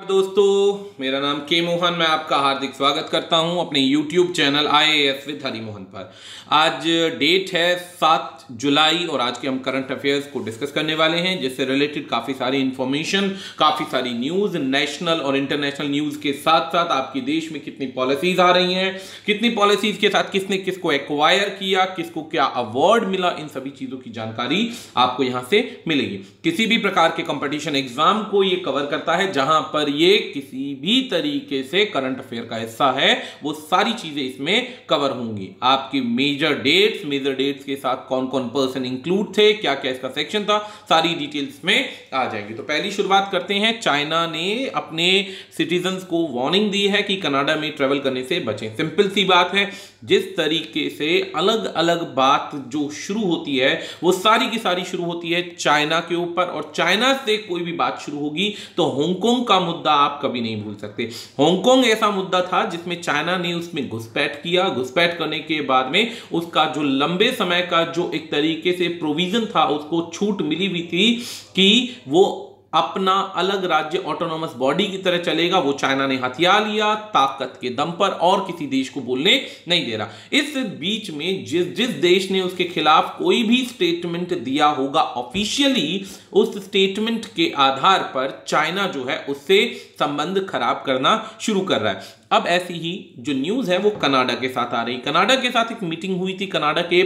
दोस्तों, मेरा नाम के मोहन, मैं आपका हार्दिक स्वागत करता हूं अपने YouTube चैनल IAS विद हरी मोहन पर। आज डेट है 7 जुलाई और आज के हम करंट अफेयर्स को डिस्कस करने वाले हैं, जिससे रिलेटेड काफ़ी सारी इंफॉर्मेशन, काफ़ी सारी न्यूज़, नेशनल और इंटरनेशनल न्यूज़ के साथ साथ आपके देश में कितनी पॉलिसीज आ रही हैं, कितनी पॉलिसीज के साथ किसने किसको एक्वायर किया, किसको क्या अवार्ड मिला, इन सभी चीज़ों की जानकारी आपको यहाँ से मिलेगी। किसी भी प्रकार के कंपटीशन एग्जाम को ये कवर करता है जहां पर ये किसी भी तरीके से करंट अफेयर का हिस्सा है, वो सारी चीजें इसमें कवर होंगी। आपकी मेजर डेट्स के साथ कौन कौन पर्सन इंक्लूड थे, क्या क्या इसका सेक्शन था, सारी डिटेल्स में आ जाएगी। तो पहली शुरुआत करते हैं। चाइना ने अपने सिटीजन्स को वार्निंग दी है कि कनाडा में ट्रेवल करने से बचें। सिंपल सी बात है, जिस तरीके से अलग अलग बात जो शुरू होती है वो सारी की सारी शुरू होती है चाइना के ऊपर, और चाइना से कोई भी बात शुरू होगी तो हांगकांग का मुद्दा आप कभी नहीं भूल सकते। हांगकांग ऐसा मुद्दा था जिसमें चाइना ने उसमें घुसपैठ किया। घुसपैठ करने के बाद में उसका जो लंबे समय का जो एक तरीके से प्रोविजन था, उसको छूट मिली हुई थी कि वो अपना अलग राज्य ऑटोनॉमस बॉडी की तरह चलेगा, वो चाइना ने हथिया लिया ताकत के दम पर और किसी देश को बोलने नहीं दे रहा। इस बीच में जिस देश ने उसके खिलाफ कोई भी स्टेटमेंट दिया होगा ऑफिशियली, उस स्टेटमेंट के आधार पर चाइना जो है उससे संबंध खराब करना शुरू कर रहा है। अब ऐसी ही जो न्यूज़ है वो कनाडा के साथ आ रही। कनाडा के साथ एक मीटिंग हुई थी। कनाडा के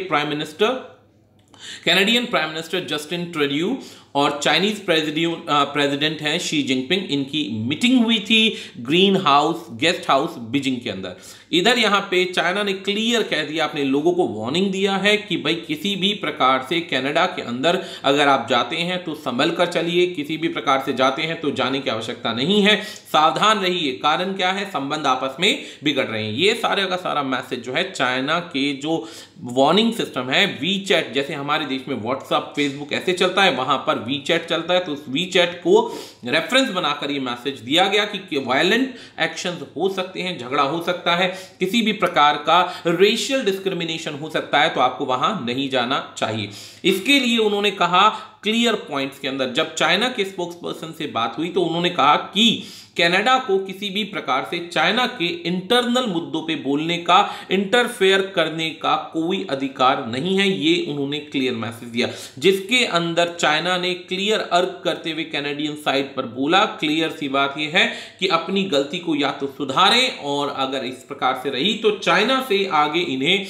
Canadian prime minister Justin Trudeau और चाइनीज प्रेसिडेंट हैं शी जिनपिंग, इनकी मीटिंग हुई थी green house guest house Beijing के अंदर। इधर यहाँ पे चाइना ने क्लियर कह दिया, अपने लोगों को वार्निंग दिया है कि भाई किसी भी प्रकार से कनाडा के अंदर अगर आप जाते हैं तो संभल कर चलिए, किसी भी प्रकार से जाते हैं तो जाने की आवश्यकता नहीं है, सावधान रहिए। कारण क्या है? संबंध आपस में बिगड़ रहे हैं। ये सारे का सारा मैसेज जो है चाइना के जो वार्निंग सिस्टम है, वी चैट, जैसे हमारे देश में व्हाट्सएप फेसबुक ऐसे चलता है, वहां पर वी चैट चलता है, तो उस वी चैट को रेफरेंस बनाकर ये मैसेज दिया गया कि वायलेंट एक्शंस हो सकते हैं, झगड़ा हो सकता है, किसी भी प्रकार का रेशियल डिस्क्रिमिनेशन हो सकता है, तो आपको वहां नहीं जाना चाहिए। इसके लिए उन्होंने कहा क्लियर पॉइंट्स के अंदर, जब चाइना के स्पोक्स पर्सन से बात हुई तो उन्होंने कहा कि कनाडा को किसी भी प्रकार से चाइना के इंटरनल मुद्दों पे बोलने का, इंटरफेयर करने का कोई अधिकार नहीं है। ये उन्होंने क्लियर मैसेज दिया, जिसके अंदर चाइना ने क्लियर अर्ग करते हुए कैनेडियन साइड पर बोला, क्लियर सी बात यह है कि अपनी गलती को या तो सुधारें, और अगर इस प्रकार से रही तो चाइना से आगे इन्हें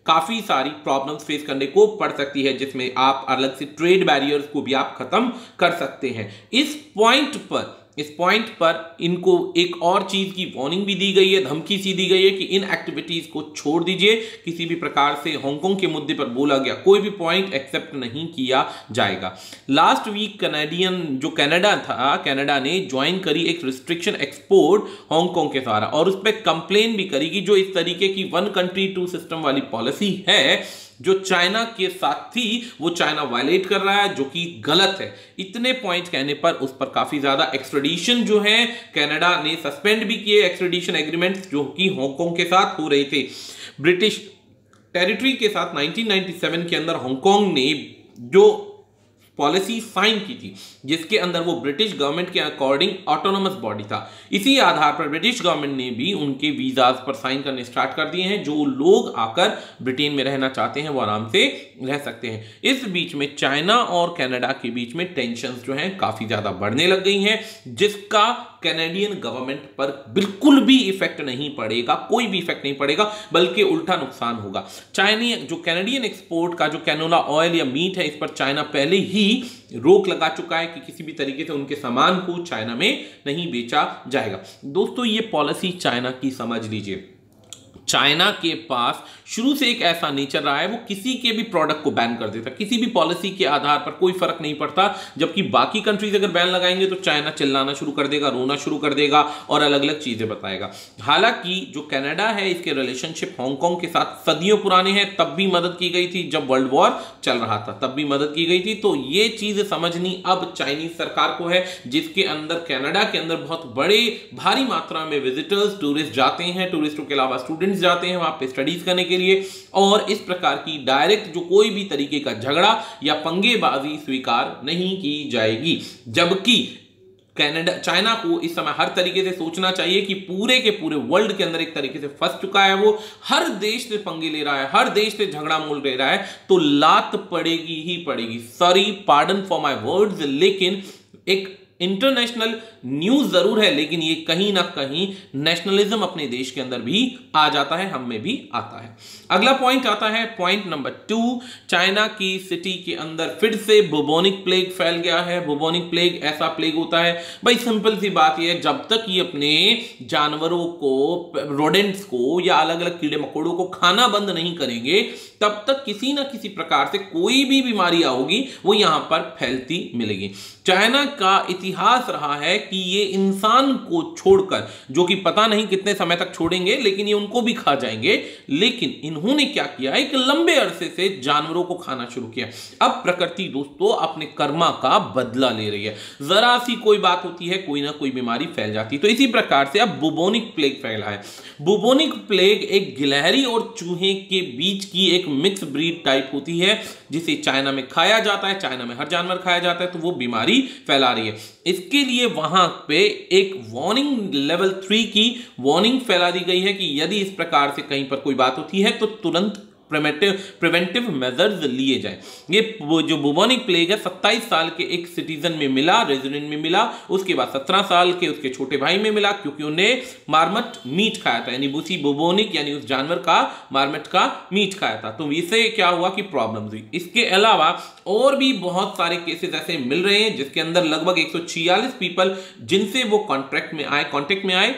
काफी सारी प्रॉब्लम्स फेस करने को पड़ सकती है, जिसमें आप अलग से ट्रेड बैरियर्स को भी आप खत्म कर सकते हैं। इस पॉइंट पर इनको एक और चीज की वार्निंग भी दी गई है, धमकी सी दी गई है कि इन एक्टिविटीज को छोड़ दीजिए। किसी भी प्रकार से हांगकांग के मुद्दे पर बोला गया कोई भी पॉइंट एक्सेप्ट नहीं किया जाएगा। लास्ट वीक कनाडा ने ज्वाइन करी एक रिस्ट्रिक्शन एक्सपोर्ट हांगकांग के द्वारा, और उस पर कंप्लेन भी करी कि जो इस तरीके की वन कंट्री टू सिस्टम वाली पॉलिसी है जो चाइना के साथ थी, वो चाइना वायलेट कर रहा है, जो कि गलत है। इतने पॉइंट कहने पर उस पर काफी ज्यादा एक्सट्रेडिशन जो है कनाडा ने सस्पेंड भी किए, एक्सट्रेडिशन एग्रीमेंट्स जो कि हांगकांग के साथ हो रहे थे। ब्रिटिश टेरिटरी के साथ 1997 के अंदर हांगकांग ने जो पॉलिसी साइन की थी, जिसके अंदर वो ब्रिटिश गवर्नमेंट के अकॉर्डिंग ऑटोनोमस बॉडी था, इसी आधार पर ब्रिटिश गवर्नमेंट ने भी उनके वीजाज पर साइन करने स्टार्ट कर दिए हैं। जो लोग आकर ब्रिटेन में रहना चाहते हैं वो आराम से रह सकते हैं। इस बीच में चाइना और कनाडा के बीच में टेंशंस जो हैं काफी ज्यादा बढ़ने लग गई हैं, जिसका कैनेडियन गवर्नमेंट पर बिल्कुल भी इफेक्ट नहीं पड़ेगा, कोई भी इफेक्ट नहीं पड़ेगा, बल्कि उल्टा नुकसान होगा। चाइनीज जो कैनेडियन एक्सपोर्ट का जो कैनोला ऑयल या मीट है, इस पर चाइना पहले ही रोक लगा चुका है कि किसी भी तरीके से उनके सामान को चाइना में नहीं बेचा जाएगा। दोस्तों, ये पॉलिसी चाइना की समझ लीजिए। चाइना के पास शुरू से एक ऐसा नेचर रहा है, वो किसी के भी प्रोडक्ट को बैन कर देता, किसी भी पॉलिसी के आधार पर कोई फर्क नहीं पड़ता। जबकि बाकी कंट्रीज अगर बैन लगाएंगे तो चाइना चिल्लाना शुरू कर देगा, रोना शुरू कर देगा और अलग अलग चीजें बताएगा। हालांकि जो कनाडा है, इसके रिलेशनशिप हांगकांग के साथ सदियों पुराने हैं। तब भी मदद की गई थी, जब वर्ल्ड वॉर चल रहा था तब भी मदद की गई थी। तो ये चीज समझनी अब चाइनीज सरकार को है, जिसके अंदर कनाडा के अंदर बहुत बड़े भारी मात्रा में विजिटर्स, टूरिस्ट जाते हैं, टूरिस्टों के अलावा स्टूडेंट्स जाते हैं वहां पे स्टडीज करने के लिए, और इस प्रकार की डायरेक्ट जो कोई भी तरीके का झगड़ा या पंगेबाजी स्वीकार नहीं की जाएगी। जबकि कनाडा, चाइना को इस समय हर तरीके से सोचना चाहिए कि पूरे के पूरे वर्ल्ड के अंदर एक तरीके से फंस चुका है, वो हर देश से पंगे ले रहा है, हर देश से झगड़ा मोल ले रहा है, तो लात पड़ेगी ही पड़ेगी। Sorry, pardon for my words, लेकिन एक इंटरनेशनल न्यूज जरूर है, लेकिन ये कहीं ना कहीं नेशनलिज्म अपने देश के अंदर भी आ जाता है, हम में भी आता है। अगला पॉइंट आता है पॉइंट नंबर 2, चाइना की सिटी के अंदर फिर से बुबोनिक प्लेग फैल गया है। बुबोनिक प्लेग ऐसा प्लेग होता है भाई, सिंपल सी बात यह है, जब तक ये अपने जानवरों को, रोडेंट्स को या अलग अलग कीड़े मकोड़ों को खाना बंद नहीं करेंगे, तब तक किसी ना किसी प्रकार से कोई भी बीमारियां होगी वो यहां पर फैलती मिलेगी। चाइना का इतिहास रहा है कि ये इंसान को छोड़कर, जो कि पता नहीं कितने समय तक छोड़ेंगे, लेकिन ये उनको भी खा जाएंगे, लेकिन इन्होंने क्या किया, एक लंबे अरसे से जानवरों को खाना शुरू किया। अब प्रकृति दोस्तों अपने कर्मा का बदला ले रही है, जरा सी कोई बात होती है, कोई ना कोई बीमारी फैल जाती है। तो इसी प्रकार से अब बुबोनिक प्लेग फैला है। बुबोनिक प्लेग एक गिलहरी और चूहे के बीच की एक मिक्स ब्रीड टाइप होती है, जिसे चाइना में खाया जाता है, चाइना में हर जानवर खाया जाता है, तो वो बीमारी फैला रही है। इसके लिए वहां पे एक वार्निंग लेवल 3 की वार्निंग फैला दी गई है कि यदि इस प्रकार से कहीं पर कोई बात होती है तो तुरंत प्रिवेंटिव मेजर्स लिए जाए। ये जो बुबोनिक प्लेग है 27 साल के एक सिटीजन में मिला, रेजिडेंट में मिला, उसके बाद 17 साल के उसके छोटे भाई में मिला, क्योंकि उन्हें मार्मट मीट खाया था, यानी बुसी बुबोनिक यानी उस जानवर का, मार्मट का मीट खाया था, तो इससे क्या हुआ कि प्रॉब्लम हुई। इसके अलावा और भी बहुत सारे केसेस ऐसे मिल रहे हैं जिसके अंदर लगभग 146 पीपल जिनसे वो कांटेक्ट में आए।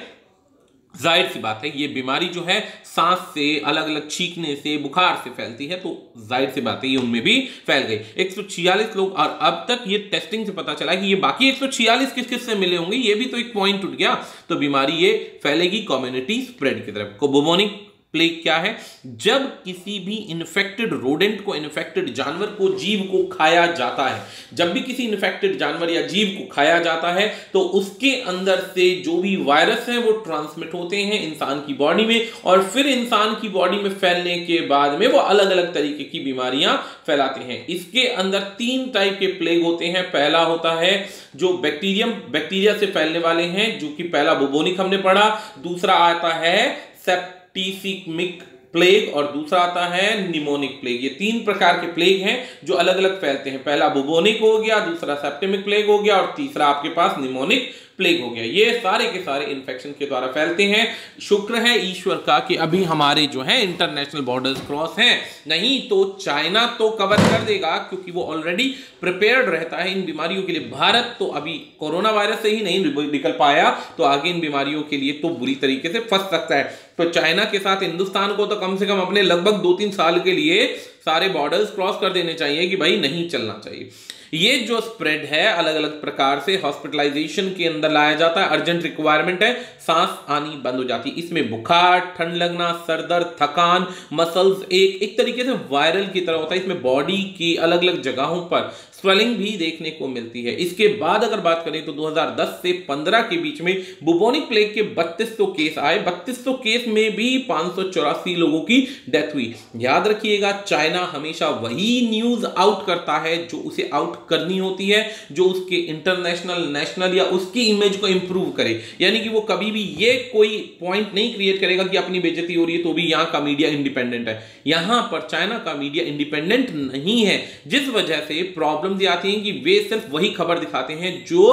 जाहिर सी बात है ये बीमारी जो है सांस से, अलग अलग छींकने से, बुखार से फैलती है, तो जाहिर सी बात है ये उनमें भी फैल गई। 146 लोग, और अब तक ये टेस्टिंग से पता चला कि ये बाकी 146 किस किस से मिले होंगे, ये भी तो एक पॉइंट उठ गया। तो बीमारी ये फैलेगी कम्युनिटी स्प्रेड की तरफ। बुबोनिक प्लेग क्या है, जब किसी भी इन्फेक्टेड रोडेंट को, इन्फेक्टेड जानवर को, जीव को खाया जाता है, जब भी किसी इन्फेक्टेड जानवर या जीव को खाया जाता है तो उसके अंदर से जो भी वायरस है वो ट्रांसमिट होते हैं इंसान की बॉडी में, और फिर इंसान की बॉडी में फैलने के बाद में वो अलग अलग तरीके की बीमारियां फैलाते हैं। इसके अंदर 3 टाइप के प्लेग होते हैं। पहला होता है जो बैक्टीरिया से फैलने वाले हैं, जो कि पहला बुबोनिक हमने पढ़ा, दूसरा आता है सेप्टिसिमिक प्लेग और दूसरा आता है निमोनिक प्लेग। ये 3 प्रकार के प्लेग हैं जो अलग अलग फैलते हैं। पहला बुबोनिक हो गया, दूसरा सेप्टिमिक प्लेग हो गया और तीसरा आपके पास निमोनिक प्लेग हो गया। ये सारे के सारे इन्फेक्शन के द्वारा फैलते हैं। शुक्र है ईश्वर का कि अभी हमारे जो है इंटरनेशनल बॉर्डर्स क्रॉस हैं, नहीं तो चाइना तो कवर कर देगा, क्योंकि वो ऑलरेडी प्रिपेयर्ड रहता है इन बीमारियों के लिए। भारत तो अभी कोरोना वायरस से ही नहीं निकल पाया, तो आगे इन बीमारियों के लिए तो बुरी तरीके से फंस सकता है। तो चाइना के साथ हिंदुस्तान को तो कम से कम अपने लगभग 2-3 साल के लिए सारे बॉर्डर्स क्रॉस कर देने चाहिए कि भाई नहीं चलना चाहिए। ये जो स्प्रेड है अलग अलग प्रकार से हॉस्पिटलाइजेशन के अंदर लाया जाता है, अर्जेंट रिक्वायरमेंट है, सांस आनी बंद हो जाती है। इसमें बुखार, ठंड लगना, सर दर्द, थकान, मसल्स एक तरीके से वायरल की तरह होता है। इसमें बॉडी की अलग अलग जगहों पर स्वेलिंग भी देखने को मिलती है। इसके बाद अगर बात करें तो 2010 से 15 के बीच में बुबोनिक प्लेग के 3200 केस आए। 3200 केस में भी 584 लोगों की डेथ हुई। याद रखिएगा, चाइना हमेशा वही न्यूज आउट करता है जो उसे आउट करनी होती है, जो उसके इंटरनेशनल, नेशनल या उसकी इमेज को इंप्रूव करे। यानी कि वो कभी भी ये कोई पॉइंट नहीं क्रिएट करेगा कि अपनी बेइज्जती हो रही है तो भी यहां का मीडिया इंडिपेंडेंट है। यहां पर चाइना का मीडिया इंडिपेंडेंट नहीं है, जिस वजह से प्रॉब्लम आती हैं कि वे सिर्फ वही खबर दिखाते हैं जो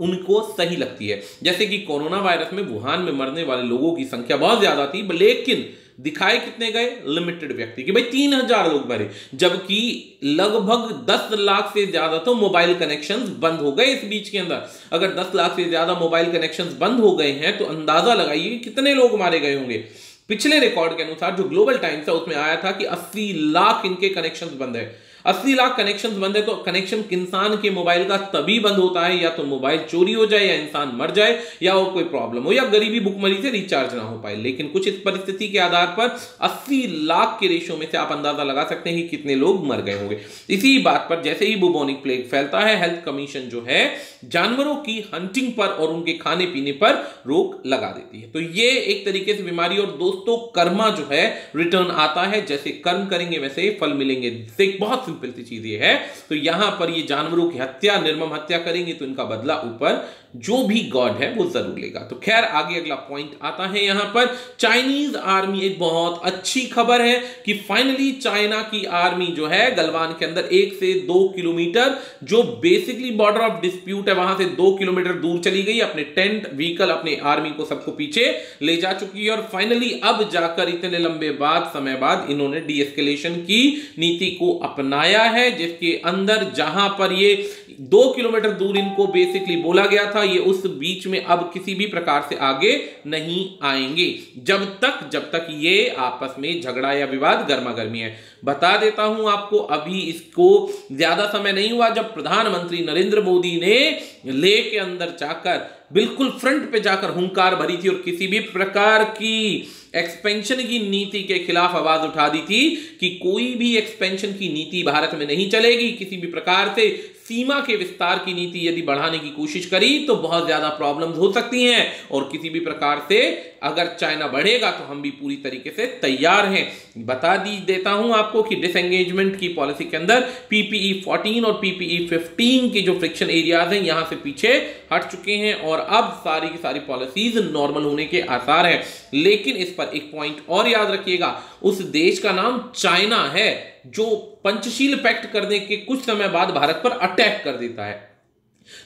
उनको सही लगती है। जैसे कि कोरोना वायरस में वुहान में मरने वाले लोगों की संख्या बहुत ज्यादा थी, लेकिन दिखाए कितने गए, लिमिटेड व्यक्ति कि भाई 3000 लोग मरे, जबकि लगभग 10 लाख से ज्यादा तो मोबाइल कनेक्शंस बंद हो गए इस बीच के अंदर। अगर 10 लाख से ज्यादा मोबाइल कनेक्शंस बंद हो गए हैं तो अंदाजा लगाइए कि कितने लोग मारे गए होंगे। पिछले रिकॉर्ड के अनुसार जो ग्लोबल टाइम्स है उसमें आया था कि 80 लाख इनके कनेक्शंस बंद है। 80 लाख कनेक्शंस बंद है, तो कनेक्शन इंसान के मोबाइल का तभी बंद होता है या तो मोबाइल चोरी हो जाए, या इंसान मर जाए, या और कोई प्रॉब्लम हो, या गरीबी भुखमरी से रिचार्ज ना हो पाए। लेकिन कुछ इस परिस्थिति के आधार पर 80 लाख के रेशो में से आप अंदाजा लगा सकते हैं कि कितने लोग मर गए होंगे। इसी बात पर जैसे ही बुबोनिक प्लेग फैलता है, हेल्थ कमीशन जो है जानवरों की हंटिंग पर और उनके खाने पीने पर रोक लगा देती है। तो ये एक तरीके से बीमारी, और दोस्तों कर्मा जो है रिटर्न आता है, जैसे कर्म करेंगे वैसे ही फल मिलेंगे। एक बहुत सिंपल सी चीज ये है। तो यहां पर ये जानवरों की हत्या, निर्मम हत्या करेंगे तो इनका बदला ऊपर जो भी गॉड है वो जरूर लेगा। तो खैर आगे अगला पॉइंट आता है यहां पर चाइनीज आर्मी, एक बहुत अच्छी खबर है कि फाइनली चाइना की आर्मी जो है गलवान के अंदर 1 से 2 किलोमीटर जो बेसिकली बॉर्डर ऑफ डिस्प्यूट है वहां से 2 किलोमीटर दूर चली गई, अपने टेंट व्हीकल अपने आर्मी को सबको पीछे ले जा चुकी है और फाइनली अब जाकर इतने लंबे समय बाद इन्होंने डीएस्केलेशन की नीति को अपनाया है, जिसके अंदर जहां पर ये 2 किलोमीटर दूर इनको बेसिकली बोला गया था, ये उस बीच में अब किसी भी प्रकार से आगे नहीं आएंगे जब तक ये आपस में झगड़ा या विवाद गर्मा गर्मी है। बता देता हूं आपको, अभी इसको ज्यादा समय नहीं हुआ जब प्रधानमंत्री नरेंद्र मोदी ने लेह के अंदर जाकर बिल्कुल फ्रंट पे जाकर हुंकार भरी थी और किसी भी प्रकार की एक्सपेंशन की नीति के खिलाफ आवाज उठा दी थी कि कोई भी एक्सपेंशन की नीति भारत में नहीं चलेगी। किसी भी प्रकार से सीमा के विस्तार की नीति यदि बढ़ाने की कोशिश करी तो बहुत ज्यादा प्रॉब्लम्स हो सकती हैं और किसी भी प्रकार से अगर चाइना बढ़ेगा तो हम भी पूरी तरीके से तैयार हैं। बता देता हूं आपको कि डिसएंगेजमेंट की पॉलिसी के अंदर PPE 14 और PPE 15 के जो फ्रिक्शन एरियाज हैं यहां से पीछे हट चुके हैं और अब सारी की सारी पॉलिसीज नॉर्मल होने के आसार हैं। लेकिन इस पर एक पॉइंट और याद रखिएगा, उस देश का नाम चाइना है जो पंचशील पैक्ट करने के कुछ समय बाद भारत पर अटैक कर देता है।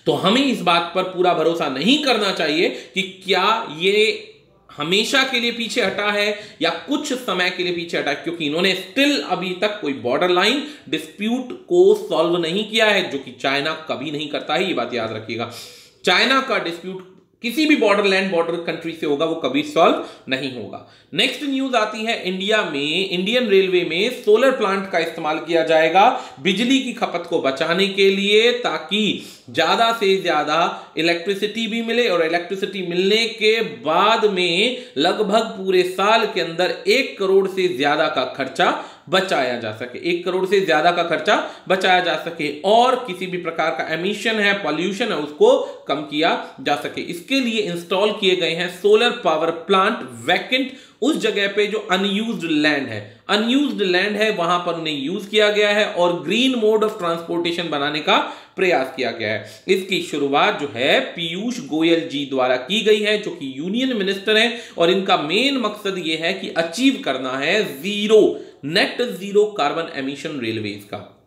तो हमें इस बात पर पूरा भरोसा नहीं करना चाहिए कि क्या ये हमेशा के लिए पीछे हटा है या कुछ समय के लिए पीछे हटा है, क्योंकि इन्होंने स्टिल अभी तक कोई बॉर्डर लाइन डिस्प्यूट को सॉल्व नहीं किया है, जो कि चाइना कभी नहीं करता है। ये बात याद रखिएगा, चाइना का डिस्प्यूट किसी भी बॉर्डर कंट्री से होगा वो कभी सॉल्व नहीं होगा। नेक्स्ट न्यूज आती है इंडिया में, इंडियन रेलवे में सोलर प्लांट का इस्तेमाल किया जाएगा बिजली की खपत को बचाने के लिए, ताकि ज्यादा से ज्यादा इलेक्ट्रिसिटी भी मिले और इलेक्ट्रिसिटी मिलने के बाद में लगभग पूरे साल के अंदर 1 करोड़ से ज्यादा का खर्चा बचाया जा सके, 1 करोड़ से ज्यादा का खर्चा बचाया जा सके और किसी भी प्रकार का एमिशन है, पॉल्यूशन है, उसको कम किया जा सके। इसके लिए इंस्टॉल किए गए हैं सोलर पावर प्लांट वैकेंट उस जगह पे जो अनयूज्ड लैंड है वहां पर उन्हें यूज किया गया है और ग्रीन मोड ऑफ ट्रांसपोर्टेशन बनाने का प्रयास किया गया है। इसकी शुरुआत जो है पीयूष गोयल जी द्वारा की गई है, जो कि यूनियन मिनिस्टर हैं और इनका मेन मकसद यह है कि अचीव करना है net zero carbon emission railways का,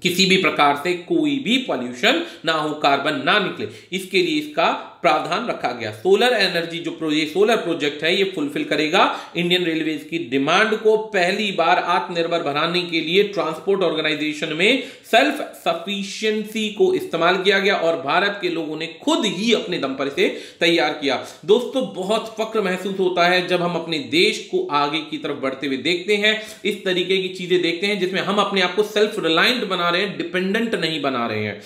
किसी भी प्रकार से कोई भी पॉल्यूशन ना हो, कार्बन ना निकले, इसके लिए इसका प्रावधान रखा गया। सोलर एनर्जी जो सोलर प्रोजेक्ट है ये फुलफिल करेगा इंडियन रेलवेज की डिमांड को। पहली बार आत्मनिर्भर बनाने के लिए ट्रांसपोर्ट ऑर्गेनाइजेशन में सेल्फ सफिशिएंसी को इस्तेमाल किया गया और भारत के लोगों ने खुद ही अपने दम पर इसे तैयार किया। दोस्तों, बहुत फक्र महसूस होता है जब हम अपने देश को आगे की तरफ बढ़ते हुए देखते हैं, इस तरीके की चीजें देखते हैं जिसमें हम अपने आप को सेल्फ रिलायंट बना रहे हैं, डिपेंडेंट नहीं बना रहे हैं।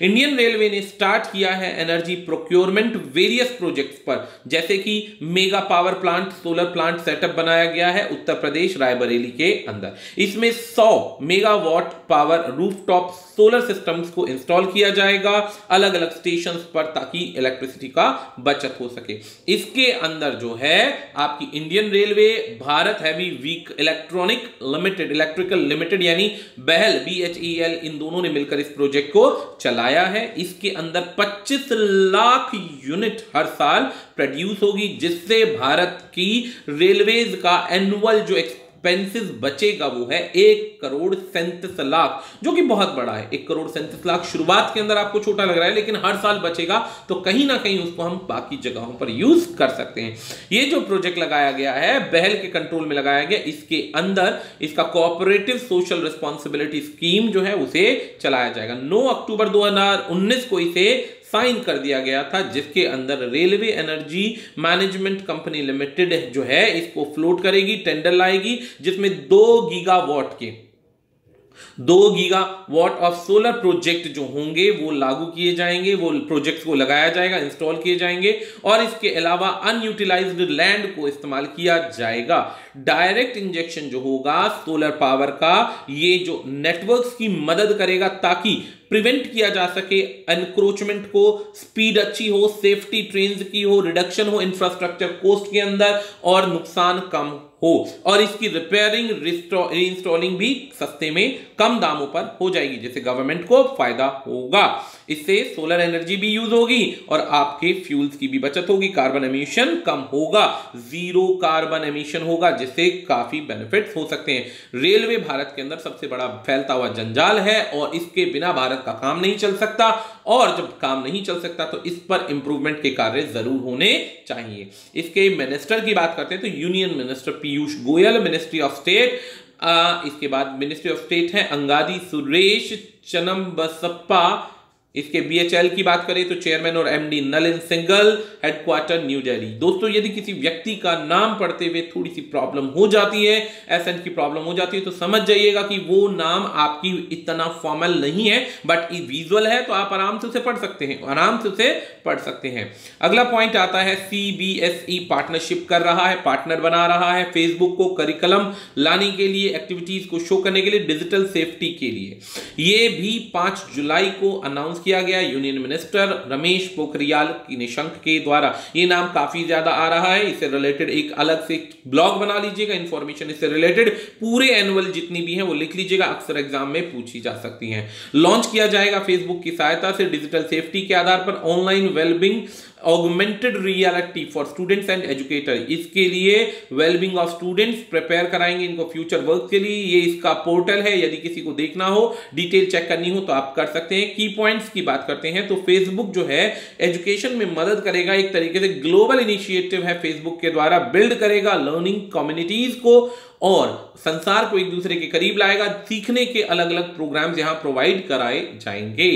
इंडियन रेलवे ने स्टार्ट किया है एनर्जी प्रोक्योरमेंट वेरियस प्रोजेक्ट्स पर, जैसे कि mega power plant solar plant setup बनाया गया है उत्तर प्रदेश रायबरेली के अंदर। इसमें 100 megawatt power rooftop solar systems को इंस्टॉल किया जाएगा अलग अलग स्टेशंस पर, ताकि इलेक्ट्रिसिटी का बचत हो सके। इसके अंदर जो है आपकी इंडियन रेलवे, भारत हैवी वीक इलेक्ट्रिकल लिमिटेड यानी BHEL BHEL, इन दोनों ने मिलकर इस प्रोजेक्ट को चलाया है। इसके अंदर 25 लाख यूनिट हर साल प्रोड्यूस होगी, जिससे भारत की रेलवेज का एनुअल जो एक्सपेंसेस बचेगा वो है 1,37,00,000, जो कि बहुत बड़ा है। 1,37,00,000 शुरुआत के अंदर आपको छोटा लग रहा है, लेकिन हर साल बचेगा तो कहीं ना कहीं उसको हम बाकी जगहों पर यूज कर सकते हैं। ये जो प्रोजेक्ट लगाया गया है BHEL के कंट्रोल में लगाया गया, इसके अंदर इसका कोऑपरेटिव सोशल रिस्पॉन्सिबिलिटी स्कीम जो है उसे चलाया जाएगा। 9 अक्टूबर 2019 को इसे साइन कर दिया गया था, जिसके अंदर railway energy management company limited जो है इसको फ्लोट करेगी, टेंडर लाएगी, जिसमें 2 गीगावाट ऑफ सोलर प्रोजेक्ट जो होंगे वो लागू किए जाएंगे, वो प्रोजेक्ट्स को लगाया जाएगा, इंस्टॉल किए जाएंगे और इसके अलावा अनयूटिलाइज्ड लैंड को इस्तेमाल किया जाएगा। डायरेक्ट इंजेक्शन जो होगा सोलर पावर का, ये जो नेटवर्क्स की मदद करेगा ताकि प्रिवेंट किया जा सके एनक्रोचमेंट को, स्पीड अच्छी हो, सेफ्टी ट्रेन्स की हो, रिडक्शन हो इंफ्रास्ट्रक्चर कोस्ट के अंदर और नुकसान कम हो, और इसकी रिपेयरिंग रीइंस्टॉलिंग भी सस्ते में कम दामों पर हो जाएगी, जिससे गवर्नमेंट को फायदा होगा। इससे सोलर एनर्जी भी यूज होगी और आपके फ्यूल्स की भी बचत होगी, कार्बन एमिशन कम होगा, जीरो कार्बन एमिशन होगा, जिससे काफी बेनिफिट्स हो सकते हैं। रेलवे भारत के अंदर सबसे बड़ा फैलता हुआ जंजाल है और इसके बिना भारत का काम नहीं चल सकता, और जब काम नहीं चल सकता तो इस पर इंप्रूवमेंट के कार्य जरूर होने चाहिए। इसके मिनिस्टर की बात करते हैं तो union minister Piyush Goyal, ministry of state, इसके बाद मिनिस्ट्री ऑफ स्टेट है अंगादी सुरेश चन्नबसप्पा। इसके बीएचएल की बात करें तो चेयरमैन और MD Nalin Singhal, headquarter new Delhi. दोस्तों यदि किसी व्यक्ति का नाम पढ़ते हुए थोड़ी सी प्रॉब्लम हो जाती है, एसेंट की प्रॉब्लम हो जाती है, तो समझ जाइएगा कि वो नाम आपकी इतना फॉर्मल नहीं है, बट विजुअल है तो आप आराम से उसे पढ़ सकते हैं, आराम से उसे पढ़ सकते हैं। अगला पॉइंट आता है सीबीएसई पार्टनरशिप कर रहा है, पार्टनर बना रहा है फेसबुक को करिकुलम लाने के लिए, एक्टिविटीज को शो करने के लिए, डिजिटल सेफ्टी के लिए। ये भी 5 जुलाई को अनाउंस किया गया यूनियन मिनिस्टर रमेश पोखरियाल निशंक के द्वारा। ये नाम काफी ज्यादा आ रहा है, इससे रिलेटेड एक अलग से ब्लॉग बना लीजिएगा, इंफॉर्मेशन इससे रिलेटेड पूरे एनुअल जितनी भी है वो लिख लीजिएगा, अक्सर एग्जाम में पूछी जा सकती हैं। लॉन्च किया जाएगा फेसबुक की सहायता से डिजिटल सेफ्टी के आधार पर online wellbeing augmented reality for students and educator. इसके लिए वेलबींग ऑफ स्टूडेंट्स प्रिपेयर कराएंगे इनको फ्यूचर वर्क के लिए। ये इसका पोर्टल है, यदि किसी को देखना हो, डिटेल चेक करनी हो तो आप कर सकते हैं। की पॉइंट्स की बात करते हैं तो फेसबुक जो है एजुकेशन में मदद करेगा, एक तरीके से ग्लोबल इनिशिएटिव है फेसबुक के द्वारा, बिल्ड करेगा लर्निंग कम्युनिटीज को और संसार को एक दूसरे के करीब लाएगा। सीखने के अलग अलग प्रोग्राम्स यहां प्रोवाइड कराए जाएंगे।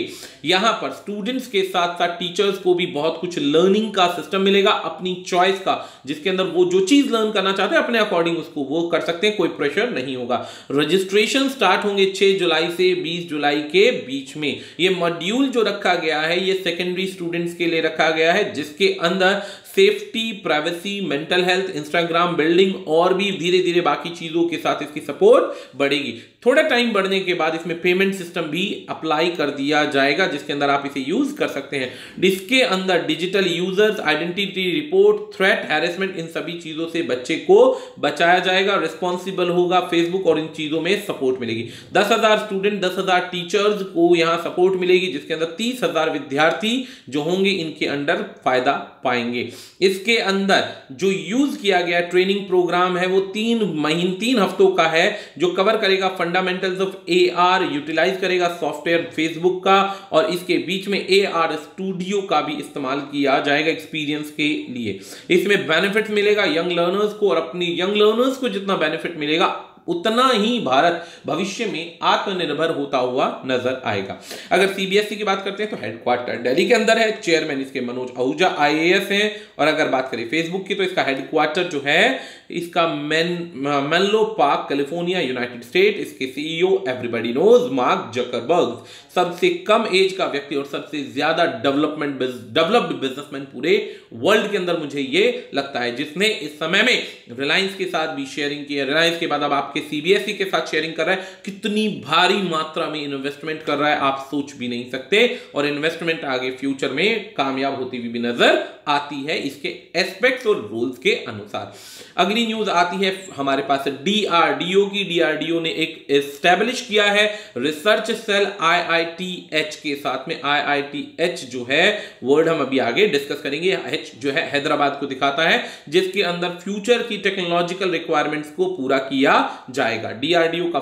यहां पर स्टूडेंट्स के साथ साथ टीचर्स को भी बहुत कुछ लर्निंग का सिस्टम मिलेगा अपनी चॉइस का, जिसके अंदर वो जो चीज लर्न करना चाहते हैं अपने अकॉर्डिंग उसको वो कर सकते हैं, कोई प्रेशर नहीं होगा। रजिस्ट्रेशन स्टार्ट होंगे 6 जुलाई से 20 जुलाई के बीच में। ये मॉड्यूल जो रखा गया है ये सेकेंडरी स्टूडेंट्स के लिए रखा गया है, जिसके अंदर safety, privacy, mental health, Instagram building और भी धीरे धीरे बाकी चीजों के साथ इसकी सपोर्ट बढ़ेगी। थोड़ा टाइम बढ़ने के बाद इसमें पेमेंट सिस्टम भी अप्लाई कर दिया जाएगा, जिसके अंदर आप इसे यूज कर सकते हैं। इसके अंदर digital users, identity report, threat, harassment, इन सभी चीजों से बच्चे को बचाया जाएगा, रिस्पॉन्सिबल होगा फेसबुक और इन चीजों में सपोर्ट मिलेगी। 10,000 स्टूडेंट, 10,000 टीचर्स को यहां सपोर्ट मिलेगी, जिसके अंदर 30,000 विद्यार्थी जो होंगे इनके अंडर फायदा पाएंगे। इसके अंदर जो यूज किया गया ट्रेनिंग प्रोग्राम है वो 3 हफ्तों का है, जो कवर करेगा फंडामेंटल्स ऑफ एआर, यूटिलाइज करेगा सॉफ्टवेयर फेसबुक का, और इसके बीच में एआर स्टूडियो का भी इस्तेमाल किया जाएगा एक्सपीरियंस के लिए। इसमें बेनिफिट मिलेगा यंग लर्नर्स को, और अपनी यंग लर्नर्स को जितना बेनिफिट मिलेगा उतना ही भारत भविष्य में आत्मनिर्भर होता हुआ नजर आएगा। अगर सीबीएसई की बात करते हैं तो हेडक्वार्टर दिल्ली के अंदर है, चेयरमैन इसके मनोज आहूजा आईएएस हैं, और अगर बात करें फेसबुक की तो इसका हेडक्वार्टर जो है इसका Menlo Park, California, United State. इसके CEO everybody knows Mark Zuckerberg, सबसे कम एज का व्यक्ति और सबसे ज्यादा डेवलप्ड बिजनेसमैन पूरे वर्ल्ड के अंदर मुझे ये लगता है, जिसने इस समय में रिलायंस के साथ भी शेयरिंग की है। रिलायंस के बाद अब आपके सीबीएसई के साथ शेयरिंग कर रहा है। कितनी भारी मात्रा में इन्वेस्टमेंट कर रहा है आप सोच भी नहीं सकते, और इन्वेस्टमेंट आगे फ्यूचर में कामयाब होती हुई भी नजर आती है इसके एस्पेक्ट्स और रूल्स के अनुसार। अगली न्यूज आती है हमारे पास डीआरडीओ की। डीआरडीओ ने एक एस्टैब्लिश किया है रिसर्च सेल आईआईटीएच के साथ में। आईआईटीएच जो है वर्ड हम अभी आगे डिस्कस करेंगे। एच जो है हैदराबाद को दिखाता है, जिसके अंदर फ्यूचर की टेक्नोलॉजिकल रिक्वायरमेंट्स को पूरा किया जाएगा। डीआरडीओ का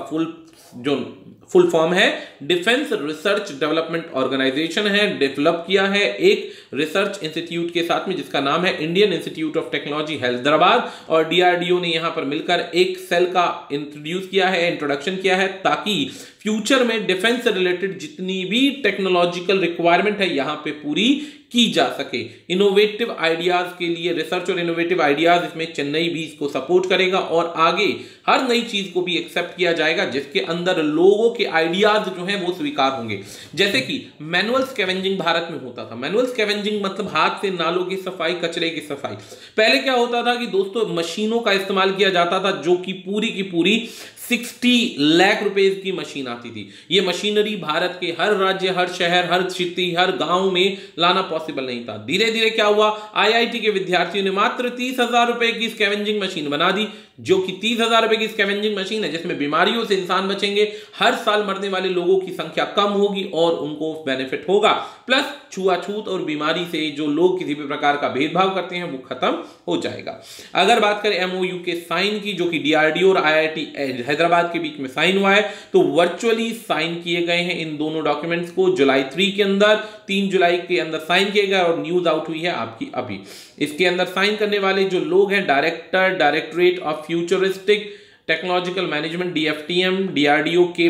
फुल फॉर्म है डिफेंस रिसर्च डेवलपमेंट ऑर्गेनाइजेशन है। डेवलप किया है एक रिसर्च इंस्टीट्यूट के साथ में, जिसका नाम है Indian institute of technology Hyderabad, और डीआरडीओ ने यहां पर मिलकर एक सेल का इंट्रोड्यूस किया है, इंट्रोडक्शन किया है, ताकि फ्यूचर में डिफेंस से रिलेटेड जितनी भी टेक्नोलॉजिकल रिक्वायरमेंट है यहां पे पूरी की जा सके। इनोवेटिव आइडियाज के लिए रिसर्च और इनोवेटिव आइडियाज, इसमें चेन्नई भी इसको सपोर्ट करेगा, और आगे हर नई चीज को भी एक्सेप्ट किया जाएगा जिसके अंदर लोगों के आइडियाज जो हैं वो स्वीकार होंगे। जैसे कि मैनुअल स्कैवेंजिंग भारत में होता था। मैनुअल स्कैवेंजिंग मतलब हाथ से नालों की सफाई, कचरे की सफाई। पहले क्या होता था कि दोस्तों मशीनों का इस्तेमाल किया जाता था, जो कि पूरी की पूरी 60 लाख रुपए की मशीन आती थी। ये मशीनरी भारत के हर राज्य, हर शहर, हर सिटी, हर गांव में लाना पॉसिबल नहीं था। धीरे धीरे क्या हुआ, आईआईटी के विद्यार्थियों ने मात्र 30,000 रुपए की स्कैवेंजिंग मशीन बना दी, जो कि 30,000 रुपए की स्कैवेंजिंग मशीन है, जिसमें बीमारियों से इंसान बचेंगे, हर साल मरने वाले लोगों की संख्या कम होगी और उनको बेनिफिट होगा, प्लस छुआछूत और बीमारी से जो लोग किसी भी प्रकार का भेदभाव करते हैं वो खत्म हो जाएगा। अगर बात करें एमओयू के साइन की, जो कि डीआरडीओ और आईआईटी हैदराबाद के बीच में साइन हुआ है, तो वर्चुअली साइन किए गए हैं इन दोनों डॉक्यूमेंट्स को जुलाई 3 के अंदर, 3 जुलाई के अंदर साइन किए गए और न्यूज आउट हुई है आपकी अभी। इसके अंदर साइन करने वाले जो लोग हैं, directorate of futuristic technological management DFTM, DRDO के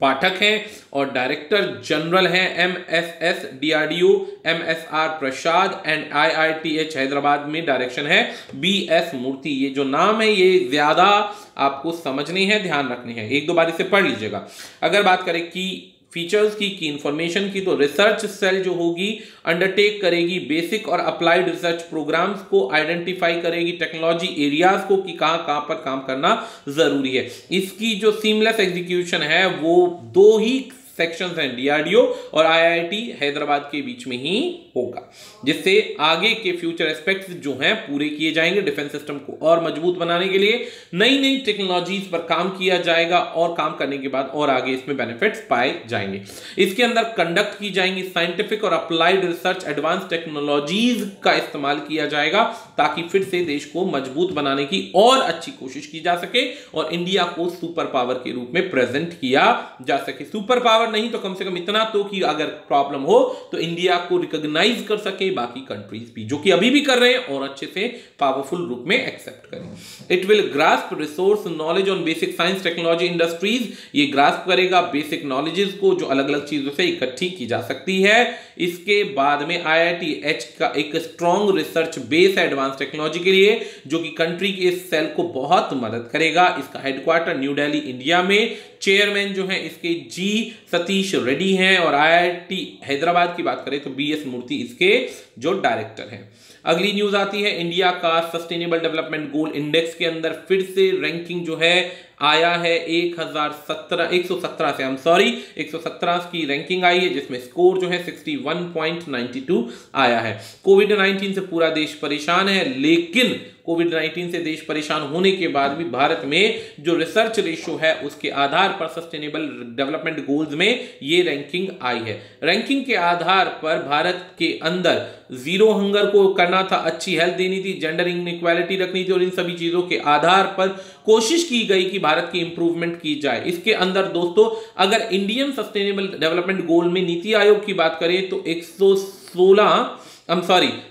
पाठक हैं, और डायरेक्टर जनरल हैं MSS DRDO MSR Prasad, and IITH Hyderabad में डायरेक्शन है बीएस मूर्ति। ये जो नाम है ये ज्यादा आपको समझने हैं, ध्यान रखने हैं, एक दो बार इसे पढ़ लीजिएगा। अगर बात करें कि फीचर्स की इंफॉर्मेशन की, तो रिसर्च सेल जो होगी अंडरटेक करेगी बेसिक और अप्लाइड रिसर्च प्रोग्राम्स को, आइडेंटिफाई करेगी टेक्नोलॉजी एरियाज को कि कहां कहां पर काम करना जरूरी है। इसकी जो सीमलेस एग्जीक्यूशन है वो 2 ही सेक्शंस हैं, डीआरडीओ और आईआईटी हैदराबाद के बीच में ही होगा, जिससे आगे के फ्यूचर एस्पेक्ट्स जो हैं पूरे किए जाएंगे। डिफेंस सिस्टम को और मजबूत बनाने के लिए नई नई टेक्नोलॉजीज पर काम किया जाएगा और काम करने के बाद और आगे इसमें बेनिफिट्स पाए जाएंगे। इसके अंदर कंडक्ट की जाएंगी साइंटिफिक और अप्लाइड रिसर्च, एडवांस टेक्नोलॉजीज का इस्तेमाल किया जाएगा ताकि फिर से देश को मजबूत बनाने की और अच्छी कोशिश की जा सके और इंडिया को सुपर पावर के रूप में प्रेजेंट किया जा सके। सुपर पावर नहीं तो कम से कम इतना तो कि अगर प्रॉब्लम हो तो इंडिया को रिकॉग्नाइज कर सके बाकी कंट्रीज भी, जो कि अभी भी कर रहे हैं, और अच्छे से पावरफुल रूप में एक्सेप्ट करें। It will grasp resource knowledge on basic science technology industries, ये ग्रास्प करेगा बेसिक नॉलेजेस को जो अलग अलग चीजों से इकट्ठी की जा सकती है। इसके बाद में आईआईटीएच का एक स्ट्रॉन्ग रिसर्च बेस है एडवांस टेक्नोलॉजी के लिए, जो कि कंट्री के इस सेल को बहुत मदद करेगा। इसका हेडक्वार्टर न्यू दिल्ली इंडिया में, चेयरमैन जो है इसके जी सतीश रेड्डी हैं, और आईआईटी हैदराबाद की बात करें तो बीएस मूर्ति इसके जो डायरेक्टर हैं। अगली न्यूज आती है इंडिया का सस्टेनेबल डेवलपमेंट गोल इंडेक्स के अंदर फिर से रैंकिंग जो है आया है 117 से, 117 की रैंकिंग आई है, जिसमें स्कोर जो है 61.92 आया है। कोविड-19 से पूरा देश परेशान है, लेकिन कोविड-19 से देश परेशान होने के बाद भी भारत में जो रिसर्च रेशो है उसके आधार पर सस्टेनेबल डेवलपमेंट गोल्स में ये रैंकिंग आई है। रैंकिंग के आधार पर भारत के अंदर जीरो हंगर को करना था, अच्छी हेल्थ देनी थी, जेंडर इनइक्वालिटी रखनी थी, और इन सभी चीजों के आधार पर कोशिश की गई कि भारत की इंप्रूवमेंट की जाए। इसके अंदर दोस्तों अगर इंडियन सस्टेनेबल डेवलपमेंट गोल में नीति आयोग की बात करें तो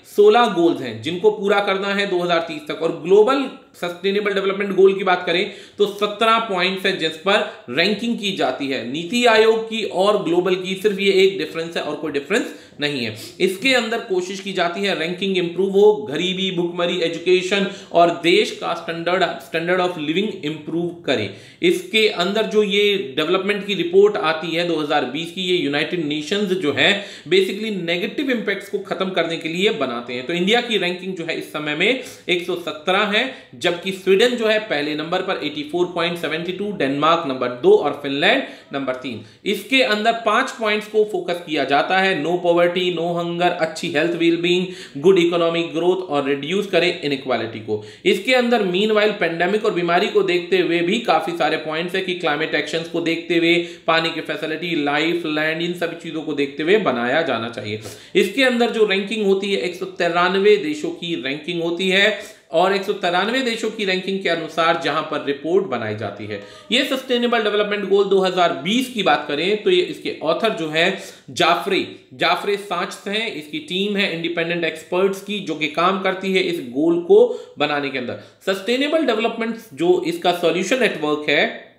16 गोल्स हैं जिनको पूरा करना है 2030 तक, और ग्लोबल सस्टेनेबल डेवलपमेंट गोल की बात करें तो 17 पॉइंट्स है जिस पर रैंकिंग की जाती है। नीति आयोग की और ग्लोबल की सिर्फ ये एक डिफरेंस है और कोई डिफरेंस नहीं है। इसके अंदर कोशिश की जाती है रैंकिंग इंप्रूव हो, गरीबी, भुखमरी, एजुकेशन और देश का स्टैंडर्ड ऑफ लिविंग इंप्रूव करे। इसके अंदर जो ये डेवलपमेंट की रिपोर्ट आती है 2020 की, ये यूनाइटेड नेशंस जो है बेसिकली नेगेटिव इंपैक्ट्स को खत्म करने के लिए बनाते हैं। तो इंडिया की रैंकिंग जो है इस समय में 117 है, जबकि स्वीडन जो है पहले नंबर पर 84.72, डेनमार्क नंबर 2 और फिनलैंड नंबर 3। इसके अंदर 5 पॉइंट्स को फोकस किया जाता है, नो पॉवर्टी, नो हंगर, अच्छी health wellbeing, good economic growth और रिड्यूस करे इनइक्वालिटी को। इसके अंदर मीनवाइल पेंडेमिक और बीमारी को देखते हुए भी काफी सारे पॉइंट्स है कि क्लाइमेट एक्शंस को देखते हुए, पानी की फैसिलिटी, लाइफ, लैंड, इन सभी चीजों को देखते हुए बनाया जाना चाहिए। इसके अंदर जो रैंकिंग होती है 193 देशों की रैंकिंग होती है, और 193 देशों की रैंकिंग के अनुसार जहां पर रिपोर्ट बनाई जाती है। ये सस्टेनेबल डेवलपमेंट गोल 2020 की बात करें तो ये इसके ऑथर जो है जाफरे सांच हैं, इसकी टीम है इंडिपेंडेंट एक्सपर्ट्स की जो कि काम करती है इस गोल को बनाने के अंदर। सस्टेनेबल डेवलपमेंट जो इसका सॉल्यूशन नेटवर्क है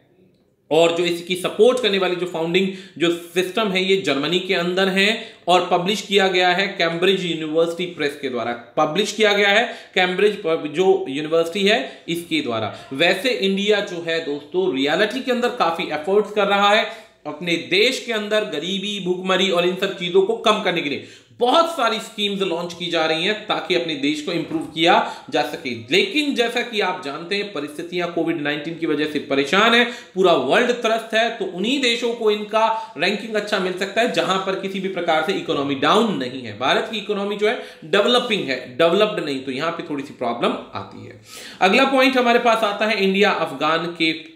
और जो इसकी सपोर्ट करने वाली जो फाउंडिंग जो सिस्टम है ये जर्मनी के अंदर है और पब्लिश किया गया है कैम्ब्रिज यूनिवर्सिटी प्रेस के द्वारा, पब्लिश किया गया है कैम्ब्रिज जो यूनिवर्सिटी है इसके द्वारा। वैसे इंडिया जो है दोस्तों रियलिटी के अंदर काफी एफर्ट्स कर रहा है अपने देश के अंदर गरीबी, भूखमरी और इन सब चीजों को कम करने के लिए बहुत सारी स्कीम्स लॉन्च की जा रही हैं ताकि अपने देश को इंप्रूव किया जा सके। लेकिन जैसा कि आप जानते हैं, परिस्थितियां कोविड-19 की वजह से परेशान है, पूरा वर्ल्ड त्रस्त है, तो उन्हीं देशों को इनका रैंकिंग अच्छा मिल सकता है जहां पर किसी भी प्रकार से इकोनॉमी डाउन नहीं है। भारत की इकोनॉमी जो है डेवलपिंग है, डेवलप्ड नहीं, तो यहां पे थोड़ी सी प्रॉब्लम आती है। अगला पॉइंट हमारे पास आता है, इंडिया अफगान के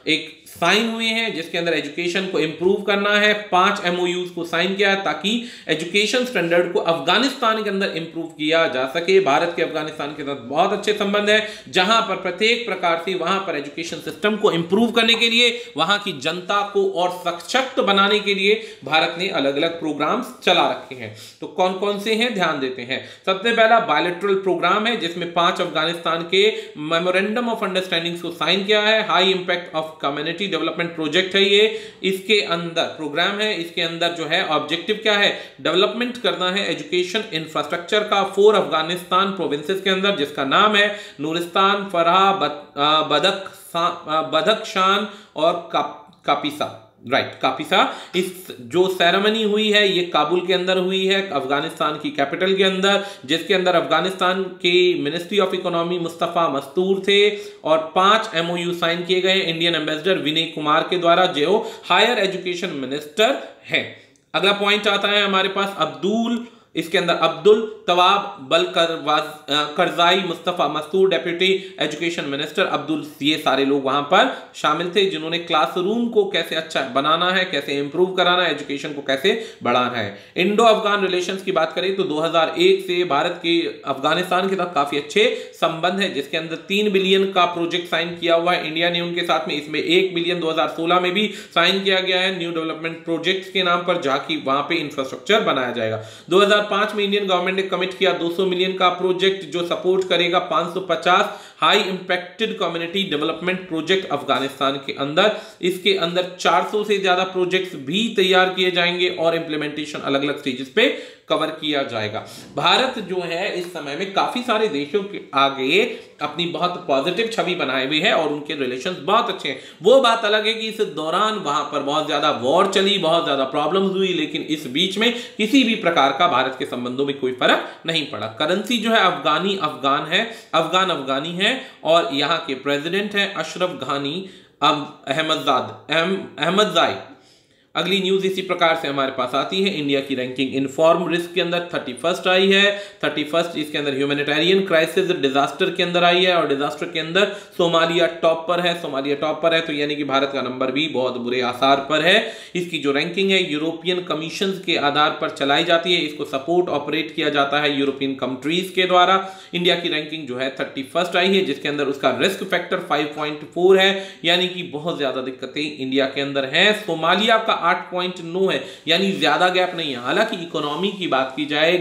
एक साइन हुए हैं जिसके अंदर एजुकेशन को इंप्रूव करना है। 5 MOUs को साइन किया है ताकि एजुकेशन स्टैंडर्ड को अफगानिस्तान के अंदर इंप्रूव किया जा सके। भारत के अफगानिस्तान के साथ बहुत अच्छे संबंध है, जहां पर प्रत्येक प्रकार से वहां पर एजुकेशन सिस्टम को इंप्रूव करने के लिए, वहां की जनता को और सशक्त बनाने के लिए भारत ने अलग अलग प्रोग्राम्स चला रखे हैं। तो कौन कौन से हैं, ध्यान देते हैं। सबसे पहला बायलैटरल प्रोग्राम है जिसमें 5 अफगानिस्तान के मेमोरेंडम ऑफ अंडरस्टैंडिंग को साइन किया है। High impact of community development project है ये, इसके अंदर प्रोग्राम है, इसके अंदर जो है ऑब्जेक्टिव क्या है, डेवलपमेंट करना है एजुकेशन इंफ्रास्ट्रक्चर का 4 अफगानिस्तान प्रोविंसेस के अंदर, जिसका नाम है नूरिस्तान, फरहा, बदख्शान और कापिसा, राइट, कापिसा। इस जो सेरेमनी हुई है ये काबुल के अंदर हुई है, अफगानिस्तान की कैपिटल के अंदर, जिसके अंदर अफगानिस्तान के मिनिस्ट्री ऑफ इकोनॉमी मुस्तफा मस्तूर थे और 5 MOU साइन किए गए इंडियन एम्बेसडर विनय कुमार के द्वारा, जो हायर एजुकेशन मिनिस्टर है। अगला पॉइंट आता है हमारे पास इसके अंदर Abdul Tawab Karzai, Mustafa Mastoor deputy education minister Abdul, ये सारे लोग वहां पर शामिल थे जिन्होंने क्लासरूम को कैसे अच्छा बनाना है, कैसे इंप्रूव कराना है, एजुकेशन को कैसे बढ़ाना है। इंडो अफगान रिलेशंस की बात करें तो 2001 से भारत के अफगानिस्तान के साथ काफी अच्छे संबंध है, जिसके अंदर 3 बिलियन का प्रोजेक्ट साइन किया हुआ है इंडिया ने उनके साथ में। इसमें 1 बिलियन 2016 में भी साइन किया गया है न्यू डेवलपमेंट प्रोजेक्ट के नाम पर, जहां की वहां पे इंफ्रास्ट्रक्चर बनाया जाएगा। 2005 में इंडियन गवर्नमेंट ने कमिट किया 200 मिलियन का प्रोजेक्ट जो सपोर्ट करेगा 550 high impacted community development project Afghanistan के अंदर। इसके अंदर 400 से ज्यादा प्रोजेक्ट्स भी तैयार किए जाएंगे और इंप्लीमेंटेशन अलग अलग स्टेजेस पे कवर किया जाएगा। भारत जो है इस समय में काफी सारे देशों के आगे अपनी बहुत पॉजिटिव छवि बनाए हुए है और उनके रिलेशंस बहुत अच्छे हैं। वो बात अलग है कि इस दौरान वहां पर बहुत ज्यादा वॉर चली, बहुत ज्यादा प्रॉब्लम्स हुई, लेकिन इस बीच में किसी भी प्रकार का भारत के संबंधों में कोई फर्क नहीं पड़ा। करेंसी जो है अफगानी है और यहाँ के प्रेसिडेंट है अशरफ घानी अहमदजाई। अगली न्यूज इसी प्रकार से हमारे पास आती है। इंडिया की रैंकिंग इन्फॉर्म रिस्क के अंदर 31st आई है। 31st इसके अंदर ह्यूमैनिटेरियन क्राइसिस डिजास्टर के अंदर आई है और डिजास्टर के अंदर सोमालिया टॉप पर है। तो यानी कि भारत का नंबर भी बहुत बुरे आसार पर है। इसकी जो रैंकिंग है यूरोपियन कमीशन के आधार पर चलाई जाती है। इसको सपोर्ट ऑपरेट किया जाता है यूरोपियन कंट्रीज के द्वारा। इंडिया की रैंकिंग जो है 31st आई है, जिसके अंदर उसका रिस्क फैक्टर 5.4 है, यानी कि बहुत ज्यादा दिक्कतें इंडिया के अंदर है। सोमालिया का 8.9 है, यानी ज्यादा गैप नहीं है। हालांकि इकोनॉमी की बात की जाए,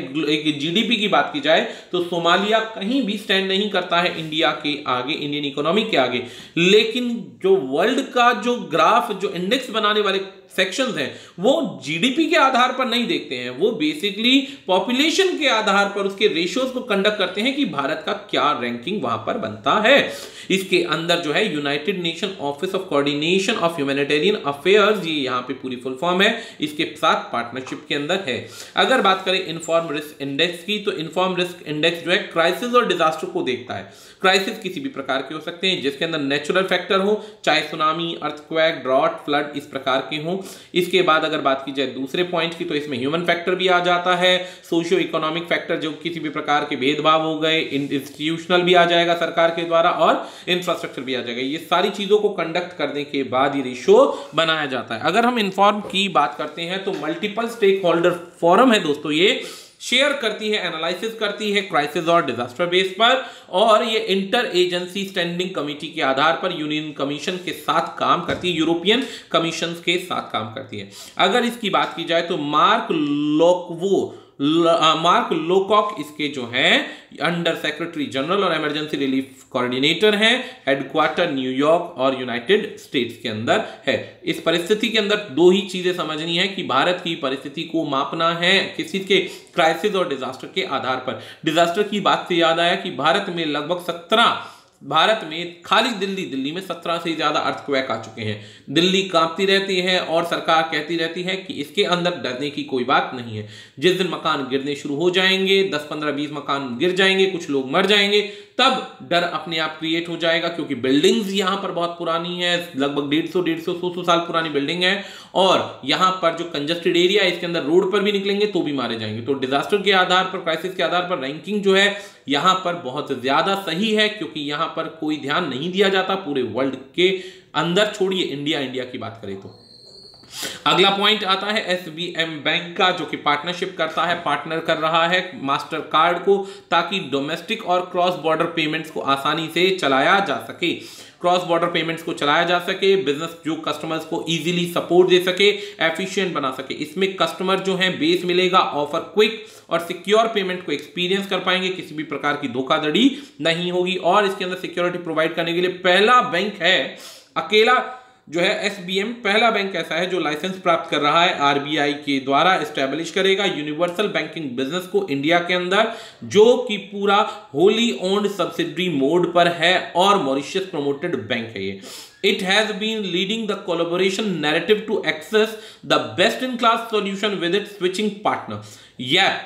जीडीपी की बात की जाए तो सोमालिया कहीं भी स्टैंड नहीं करता है इंडिया के आगे, इंडियन इकोनॉमी के आगे। लेकिन जो वर्ल्ड का जो ग्राफ, जो इंडेक्स बनाने वाले सेक्शंस हैं, वो जीडीपी के आधार पर नहीं देखते हैं, वो बेसिकली पॉपुलेशन के आधार पर उसके रेशियोज को कंडक्ट करते हैं कि भारत का क्या रैंकिंग वहां पर बनता है। इसके अंदर जो है United nation office of coordination of humanitarian affairs, ये यहाँ पे पूरी फुल फॉर्म है, इसके साथ पार्टनरशिप के अंदर है। अगर बात करें इन्फॉर्म रिस्क इंडेक्स की, तो इन्फॉर्म रिस्क इंडेक्स जो है क्राइसिस और डिजास्टर को देखता है। क्राइसिस किसी भी प्रकार के हो सकते हैं जिसके अंदर नेचुरल फैक्टर हो, चाहे सुनामी, अर्थक्वेक, ड्रॉट, फ्लड, इस प्रकार के हों। इसके बाद अगर बात की जाए दूसरे पॉइंट की, तो इसमें ह्यूमन फैक्टर भी आ जाता है, सोशियो इकोनॉमिक फैक्टर, जो किसी भी प्रकार के भेदभाव हो गए, इंस्टीट्यूशनल भी आ जाएगा सरकार के द्वारा, और इंफ्रास्ट्रक्चर भी आ जाएगा। ये सारी चीजों को कंडक्ट करने के बाद ये रेशियो बनाया जाता है। अगर हम इन्फॉर्म की बात करते हैं तो मल्टीपल स्टेक होल्डर फोरम है दोस्तों, ये शेयर करती है, एनालिसिस करती है क्राइसिस और डिजास्टर बेस पर, और ये इंटर एजेंसी स्टैंडिंग कमेटी के आधार पर यूनियन कमीशन के साथ काम करती है, यूरोपियन कमीशन के साथ काम करती है। अगर इसकी बात की जाए तो मार्क लोकॉक इसके जो हैं अंडर सेक्रेटरी जनरल और इमरजेंसी रिलीफ कोऑर्डिनेटर हैं। हेडक्वार्टर न्यूयॉर्क और यूनाइटेड स्टेट्स के अंदर है। इस परिस्थिति के अंदर दो ही चीजें समझनी है कि भारत की परिस्थिति को मापना है किसी के क्राइसिस और डिजास्टर के आधार पर। डिजास्टर की बात से याद आया कि भारत में लगभग 17 भारत में खाली दिल्ली में 17 से ज्यादा अर्थक्वेक आ चुके हैं। दिल्ली कांपती रहती है और सरकार कहती रहती है कि इसके अंदर डरने की कोई बात नहीं है। जिस दिन मकान गिरने शुरू हो जाएंगे, 10, 15, 20 मकान गिर जाएंगे, कुछ लोग मर जाएंगे, तब डर अपने आप क्रिएट हो जाएगा, क्योंकि बिल्डिंग्स यहां पर बहुत पुरानी है, लगभग 150 साल पुरानी बिल्डिंग है, और यहां पर जो कंजेस्टेड एरिया है इसके अंदर रोड पर भी निकलेंगे तो भी मारे जाएंगे। तो डिजास्टर के आधार पर, क्राइसिस के आधार पर रैंकिंग जो है यहां पर बहुत ज्यादा सही है, क्योंकि यहां पर कोई ध्यान नहीं दिया जाता पूरे वर्ल्ड के अंदर, छोड़िए इंडिया की बात करें तो। अगला पॉइंट आता है एसबीएम बैंक का, जो कि पार्टनरशिप करता है, पार्टनर कर रहा है मास्टर कार्ड को, ताकि डोमेस्टिक और क्रॉस बॉर्डर पेमेंट्स को आसानी से चलाया जा सके, क्रॉस बॉर्डर पेमेंट्स को चलाया जा सके, बिजनेस जो कस्टमर्स को इजीली सपोर्ट दे सके, एफिशिएंट बना सके। इसमें कस्टमर जो है बेस मिलेगा, ऑफर क्विक और सिक्योर पेमेंट को एक्सपीरियंस कर पाएंगे, किसी भी प्रकार की धोखाधड़ी नहीं होगी। और इसके अंदर सिक्योरिटी प्रोवाइड करने के लिए पहला बैंक है, अकेला जो है एसबीएम पहला बैंक ऐसा है जो लाइसेंस प्राप्त कर रहा है, आरबीआई के द्वारा एस्टैब्लिश करेगा यूनिवर्सल बैंकिंग बिजनेस को इंडिया के अंदर, जो कि पूरा होली ओन्ड सब्सिडरी मोड पर है और मॉरिशस प्रमोटेड बैंक है ये। It has been leading the collaboration narrative to access the best-in-class solution with its switching partner. Yeah,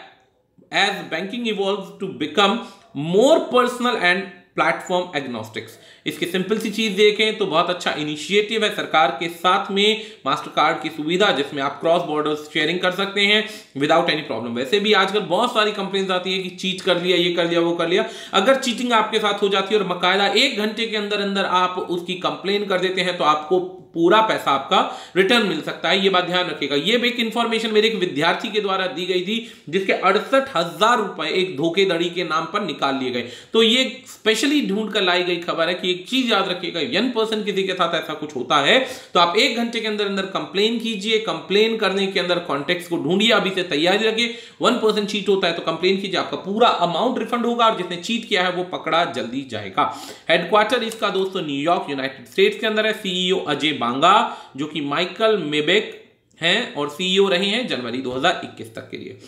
as banking evolves to become more personal and platform agnostics, इसकी simple सी चीज देखें तो बहुत अच्छा initiative है सरकार के साथ में मास्टर कार्ड की सुविधा, जिसमें आप क्रॉस बॉर्डर शेयरिंग कर सकते हैं विदाउट एनी प्रॉब्लम। वैसे भी आजकल बहुत सारी कंप्लेंट्स आती है कि चीट कर लिया, ये कर लिया, वो कर लिया। अगर चीटिंग आपके साथ हो जाती है और बकायदा 1 घंटे के अंदर अंदर आप उसकी कंप्लेन कर देते हैं, तो आपको पूरा पैसा आपका रिटर्न मिल सकता है, ये बात ध्यान रखिएगा। ये एक इंफॉर्मेशन मेरे एक विद्यार्थी के द्वारा दी गई थी, जिसके 68,000 रुपए एक धोखेधड़ी के नाम पर निकाल लिए गए। तो ये स्पेशली ढूंढ कर लाई गई खबर है कि एक चीज याद रखिएगा, 1% किसी के साथ ऐसा कुछ होता है तो आप 1 घंटे के अंदर अंदर कंप्लेन कीजिए, कंप्लेन करने के अंदर कॉन्टेक्स्ट को ढूंढिए, अभी से तैयारी रखिए। 1% चीट होता है तो कंप्लेन कीजिए, आपका पूरा अमाउंट रिफंड होगा और जिसने चीट किया है वो पकड़ा जल्दी जाएगा। हेडक्वार्टर इसका दोस्तों न्यूयॉर्क यूनाइटेड स्टेट्स के अंदर है। सीईओ अजय बांगा, जो कि माइकल मेबेक हैं और सीईओ रहे हैं जनवरी 2021 तक के लिए।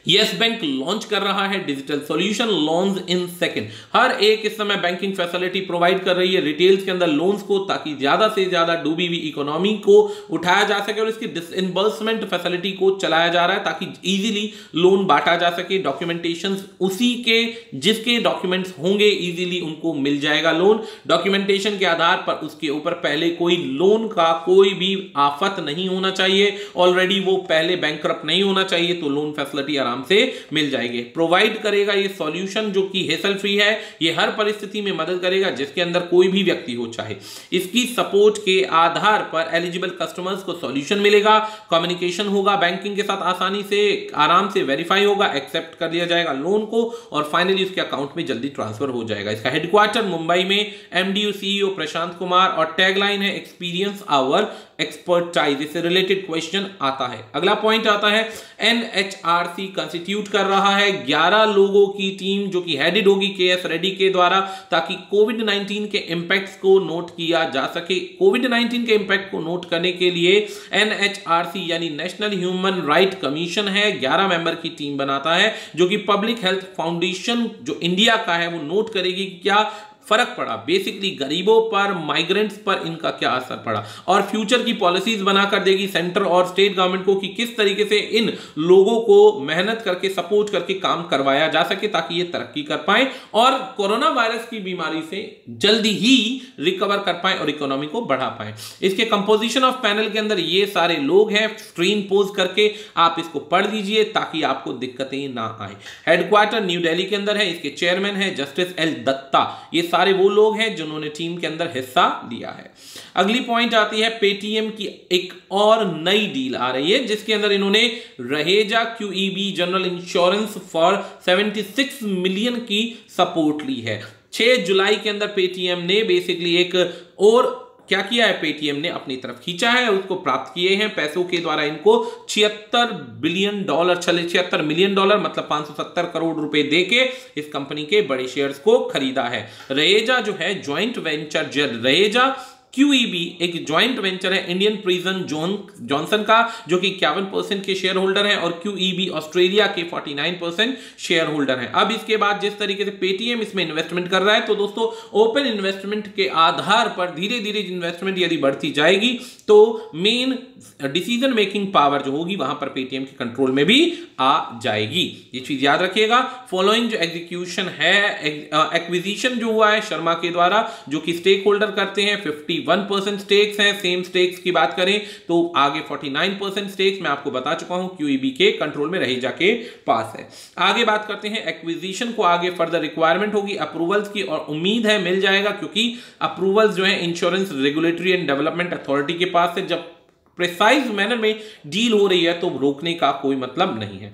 यस बैंक लॉन्च कर रहा है digital solution loans in second. हर एक इस समय बैंकिंग फैसिलिटी प्रोवाइड कर रही है रिटेल्स के अंदर लोन्स को, ताकि ज्यादा से ज्यादा डूबी हुई इकोनॉमी को उठाया जा सके, और इसकी डिसइंबर्समेंट फैसिलिटी को चलाया जा रहा है ताकि इजीली लोन बांटा जा सके। डॉक्यूमेंटेशन उसी के जिसके डॉक्यूमेंट्स होंगे इजीली उनको मिल जाएगा लोन। डॉक्यूमेंटेशन के आधार पर उसके ऊपर पहले कोई लोन का कोई भी आफत नहीं होना चाहिए, ऑलरेडी वो पहले बैंकरप्ट नहीं होना चाहिए, तो लोन फैसिलिटी आराम से मिल जाएगी। प्रोवाइड करेगा ये सॉल्यूशन जो कि हेसल फ्री है, ये हर परिस्थिति में मदद करेगा जिसके अंदर कोई भी व्यक्ति हो चाहे। इसकी सपोर्ट के आधार पर एलिजिबल कस्टमर्स को सॉल्यूशन मिलेगा, कम्युनिकेशन होगा बैंकिंग के साथ आसानी से, आराम से वेरीफाई होगा, एक्सेप्ट कर लिया जाएगा लोन को और फाइनली उसके अकाउंट में जल्दी ट्रांसफर हो जाएगा। इसका हेडक्वार्टर मुंबई में, एमडी सीईओ प्रशांत कुमार और टैगलाइन है एक्सपीरियंस आवर एक्सपर्टाइज। इससे रिलेटेड क्वेश्चन आता है। अगला पॉइंट आता है एनएचआरसी कंस्टिट्यूट कर रहा है 11 लोगों की टीम, जो कि हेडेड होगी केएस रेड्डी के द्वारा, ताकि कोविड-19 के इंपैक्ट्स को नोट किया जा सके। कोविड-19 के इंपैक्ट को नोट करने के लिए एनएचआरसी यानी नेशनल ह्यूमन राइट कमीशन है, 11 मेंबर की टीम बनाता है, जो कि पब्लिक हेल्थ फाउंडेशन जो इंडिया का है वो नोट करेगी क्या फर्क पड़ा, बेसिकली गरीबों पर, माइग्रेंट्स पर इनका क्या असर पड़ा, और फ्यूचर की पॉलिसीज बनाकर देगी सेंटर और स्टेट गवर्नमेंट को कि किस तरीके से इन लोगों को मेहनत करके सपोर्ट करके काम करवाया जा सके ताकि ये तरक्की कर पाए और कोरोना वायरस की बीमारी से जल्दी ही रिकवर कर पाए और इकोनॉमी को बढ़ा पाए। इसके कंपोजिशन ऑफ पैनल के अंदर ये सारे लोग हैं, स्क्रीन पोज करके आप इसको पढ़ लीजिए ताकि आपको दिक्कतें ना आए। हेडक्वार्टर न्यू दिल्ली के अंदर है, इसके चेयरमैन है जस्टिस एल दत्ता। ये सारे वो लोग हैं जिन्होंने टीम के अंदर हिस्सा लिया है। अगली पॉइंट आती है पेटीएम की एक और नई डील आ रही है, जिसके अंदर इन्होंने Raheja QEB general insurance for 76 million की सपोर्ट ली है। 6 जुलाई के अंदर पेटीएम ने बेसिकली एक और क्या किया है, पेटीएम ने अपनी तरफ खींचा है, उसको प्राप्त किए हैं पैसों के द्वारा। इनको $76 मिलियन मतलब 570 करोड़ रुपए देके इस कंपनी के बड़े शेयर्स को खरीदा है। रहेजा जो है ज्वाइंट वेंचर रहेजा QEB एक ज्वाइंट वेंचर है इंडियन प्रिजन जॉनसन का, जो कि 51% के शेयर होल्डर हैं, और QEB ऑस्ट्रेलिया के 49% शेयर होल्डर हैं। अब इसके बाद जिस तरीके से पेटीएम इसमें इन्वेस्टमेंट कर रहा है, तो दोस्तों ओपन इन्वेस्टमेंट के आधार पर धीरे धीरे इन्वेस्टमेंट यदि बढ़ती जाएगी तो मेन डिसीजन मेकिंग पावर जो होगी वहां पर पेटीएम के कंट्रोल में भी आ जाएगी। ये चीज याद रखिएगा। फॉलोइंग जो एग्जीक्यूशन है, एक्विजिशन जो हुआ है शर्मा के द्वारा, जो कि स्टेक होल्डर करते हैं 51% स्टेक्स हैं। सेम स्टेक्स की बात करें तो आगे 49% स्टेक्स मैं आपको बता चुका हूं QEB के कंट्रोल में रहीजा के पास है। आगे बात करते हैं एक्विजिशन को, आगे फर्दर रिक्वायरमेंट होगी अप्रूवल्स की, और उम्मीद है मिल जाएगा, क्योंकि अप्रूवल्स जो है insurance regulatory and development authority के पास है। जब प्रिसाइज मैनर में डील हो रही है तो रोकने का कोई मतलब नहीं है।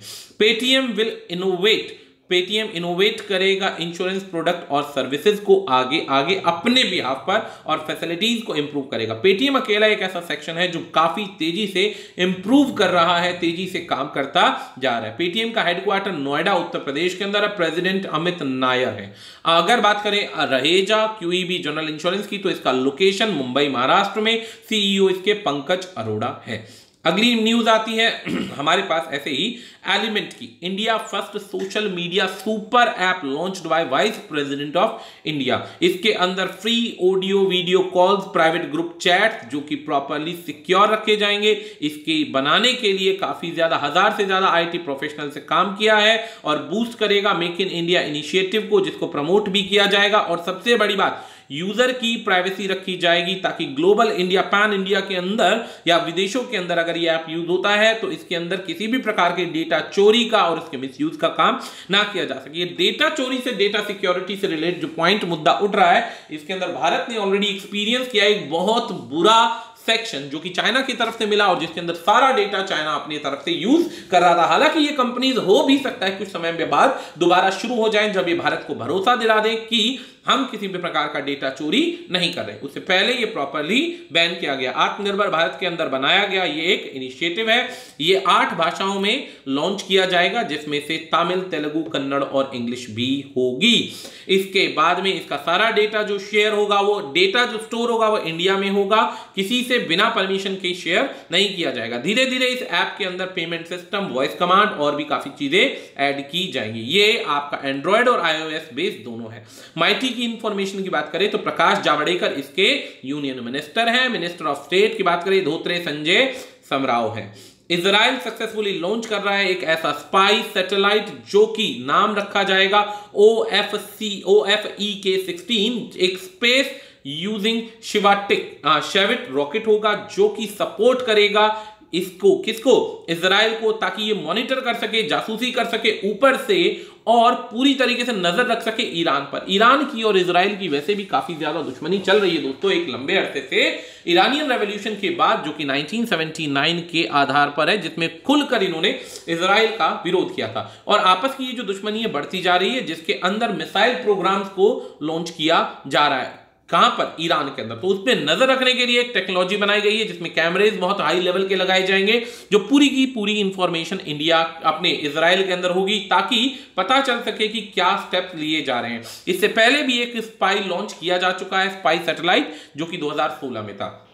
पेटीएम इनोवेट करेगा इंश्योरेंस प्रोडक्ट और सर्विसेज को आगे आगे अपने बिहाफ पर, और फैसिलिटीज को इंप्रूव करेगा। पेटीएम अकेला एक ऐसा सेक्शन है जो काफी तेजी से इंप्रूव कर रहा है, तेजी से काम करता जा रहा है। पेटीएम का हेडक्वार्टर नोएडा उत्तर प्रदेश के अंदर है। प्रेसिडेंट अमित नायर है। अगर बात करें रहेजा QEB जनरल इंश्योरेंस की, तो इसका लोकेशन मुंबई महाराष्ट्र में, CEO इसके पंकज अरोड़ा है। अगली न्यूज आती है हमारे पास ऐसे ही एलिमेंट की। India first social media super app launched by vice president of India. इसके अंदर free audio video calls, private group chat जो कि प्रॉपर्ली सिक्योर रखे जाएंगे। इसके बनाने के लिए काफी ज्यादा 1000 से ज्यादा IT प्रोफेशनल से काम किया है, और बूस्ट करेगा मेक इन इंडिया इनिशिएटिव को, जिसको प्रमोट भी किया जाएगा। और सबसे बड़ी बात, यूजर की प्राइवेसी रखी जाएगी, ताकि ग्लोबल इंडिया, पैन इंडिया के अंदर या विदेशों के अंदर अगर यह ऐप यूज होता है तो इसके अंदर किसी भी प्रकार के डेटा चोरी का और इसके मिसयूज का काम ना किया जा सके। ये डेटा चोरी से, डेटा सिक्योरिटी से रिलेटेड जो पॉइंट मुद्दा उठ रहा है, इसके अंदर भारत ने ऑलरेडी एक्सपीरियंस किया एक बहुत बुरा सेक्शन जो कि चाइना की तरफ से मिला, और जिसके अंदर सारा डेटा चाइना अपनी तरफ से यूज कर रहा था। हालांकि ये कंपनीज हो भी सकता है कुछ समय में बाद दोबारा शुरू हो जाएं, जब ये भारत को भरोसा दिला दें कि हम किसी भी प्रकार का डेटा चोरी नहीं कर रहे। उससे पहले ये प्रॉपर्ली बैन किया गया। आत्मनिर्भर भारत के अंदर बनाया गया ये एक इनिशिएटिव है। ये 8 भाषाओं में लॉन्च किया जाएगा, जिसमें से तमिल, तेलुगु, कन्नड़ और इंग्लिश भी होगी। इसके बाद में इसका सारा डेटा जो शेयर होगा, वो डेटा जो स्टोर होगा वो इंडिया में होगा, किसी से बिना परमिशन के शेयर नहीं किया जाएगा। धीरे धीरे इस ऐप के अंदर पेमेंट सिस्टम, वॉइस कमांड और भी काफी चीजें ऐड की जाएंगी। ये आपका एंड्रॉयड और iOS बेस्ड दोनों है। माइटी की इंफॉर्मेशन की बात करें तो प्रकाश जावड़ेकर इसके यूनियन मिनिस्टर हैं। मिनिस्टर ऑफ स्टेट की बात करें धोत्रे संजय समराव है। इजराइल सक्सेसफुली लॉन्च कर रहा है एक ऐसा स्पाई सैटेलाइट जो कि नाम रखा जाएगा OFEK-16, एक स्पेस यूजिंग शेविट रॉकेट होगा, जो कि सपोर्ट करेगा इसको, किसको, इजराइल को, ताकि ये मॉनिटर कर सके, जासूसी कर सके ऊपर से, और पूरी तरीके से नजर रख सके ईरान पर। ईरान की और इजराइल की वैसे भी काफी ज्यादा दुश्मनी चल रही है दोस्तों एक लंबे अरसे से, ईरानियन रेवोल्यूशन के बाद, जो कि 1979 के आधार पर है, जिसमें खुलकर इन्होंने इजराइल का विरोध किया था। और आपस की ये जो दुश्मनी है बढ़ती जा रही है, जिसके अंदर मिसाइल प्रोग्राम्स को लॉन्च किया जा रहा है। कहां पर? ईरान के अंदर। तो उस पर नजर रखने के लिए एक टेक्नोलॉजी बनाई गई है, जिसमें कैमरेज बहुत हाई लेवल के लगाए जाएंगे, जो पूरी की पूरी इंफॉर्मेशन इंडिया अपने इजराइल के अंदर होगी, ताकि पता चल सके कि क्या स्टेप्स लिए जा रहे हैं। इससे पहले भी एक स्पाई लॉन्च किया जा चुका है, स्पाई सैटेलाइट, जो कि 2016 में था।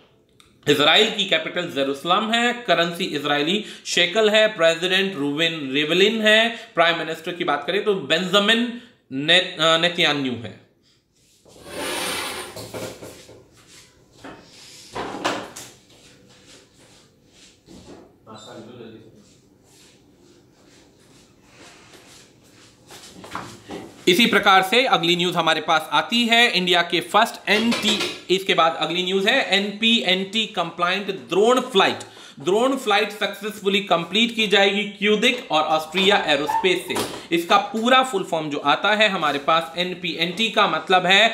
इजराइल की कैपिटल जेरूसलम है, करेंसी इजरायली शेकल है, प्रेसिडेंट रूवेन रिवलिन है, प्राइम मिनिस्टर की बात करें तो बेंजामिन नेतन्याहू है। इसी प्रकार से अगली न्यूज हमारे पास आती है इंडिया के फर्स्ट इसके बाद अगली न्यूज है NPNT compliant drone flight successfully complete की जाएगी क्यूदिक और ऑस्ट्रिया एरोस्पेस से। इसका पूरा फुल फॉर्म जो आता है हमारे पास NPNT का मतलब है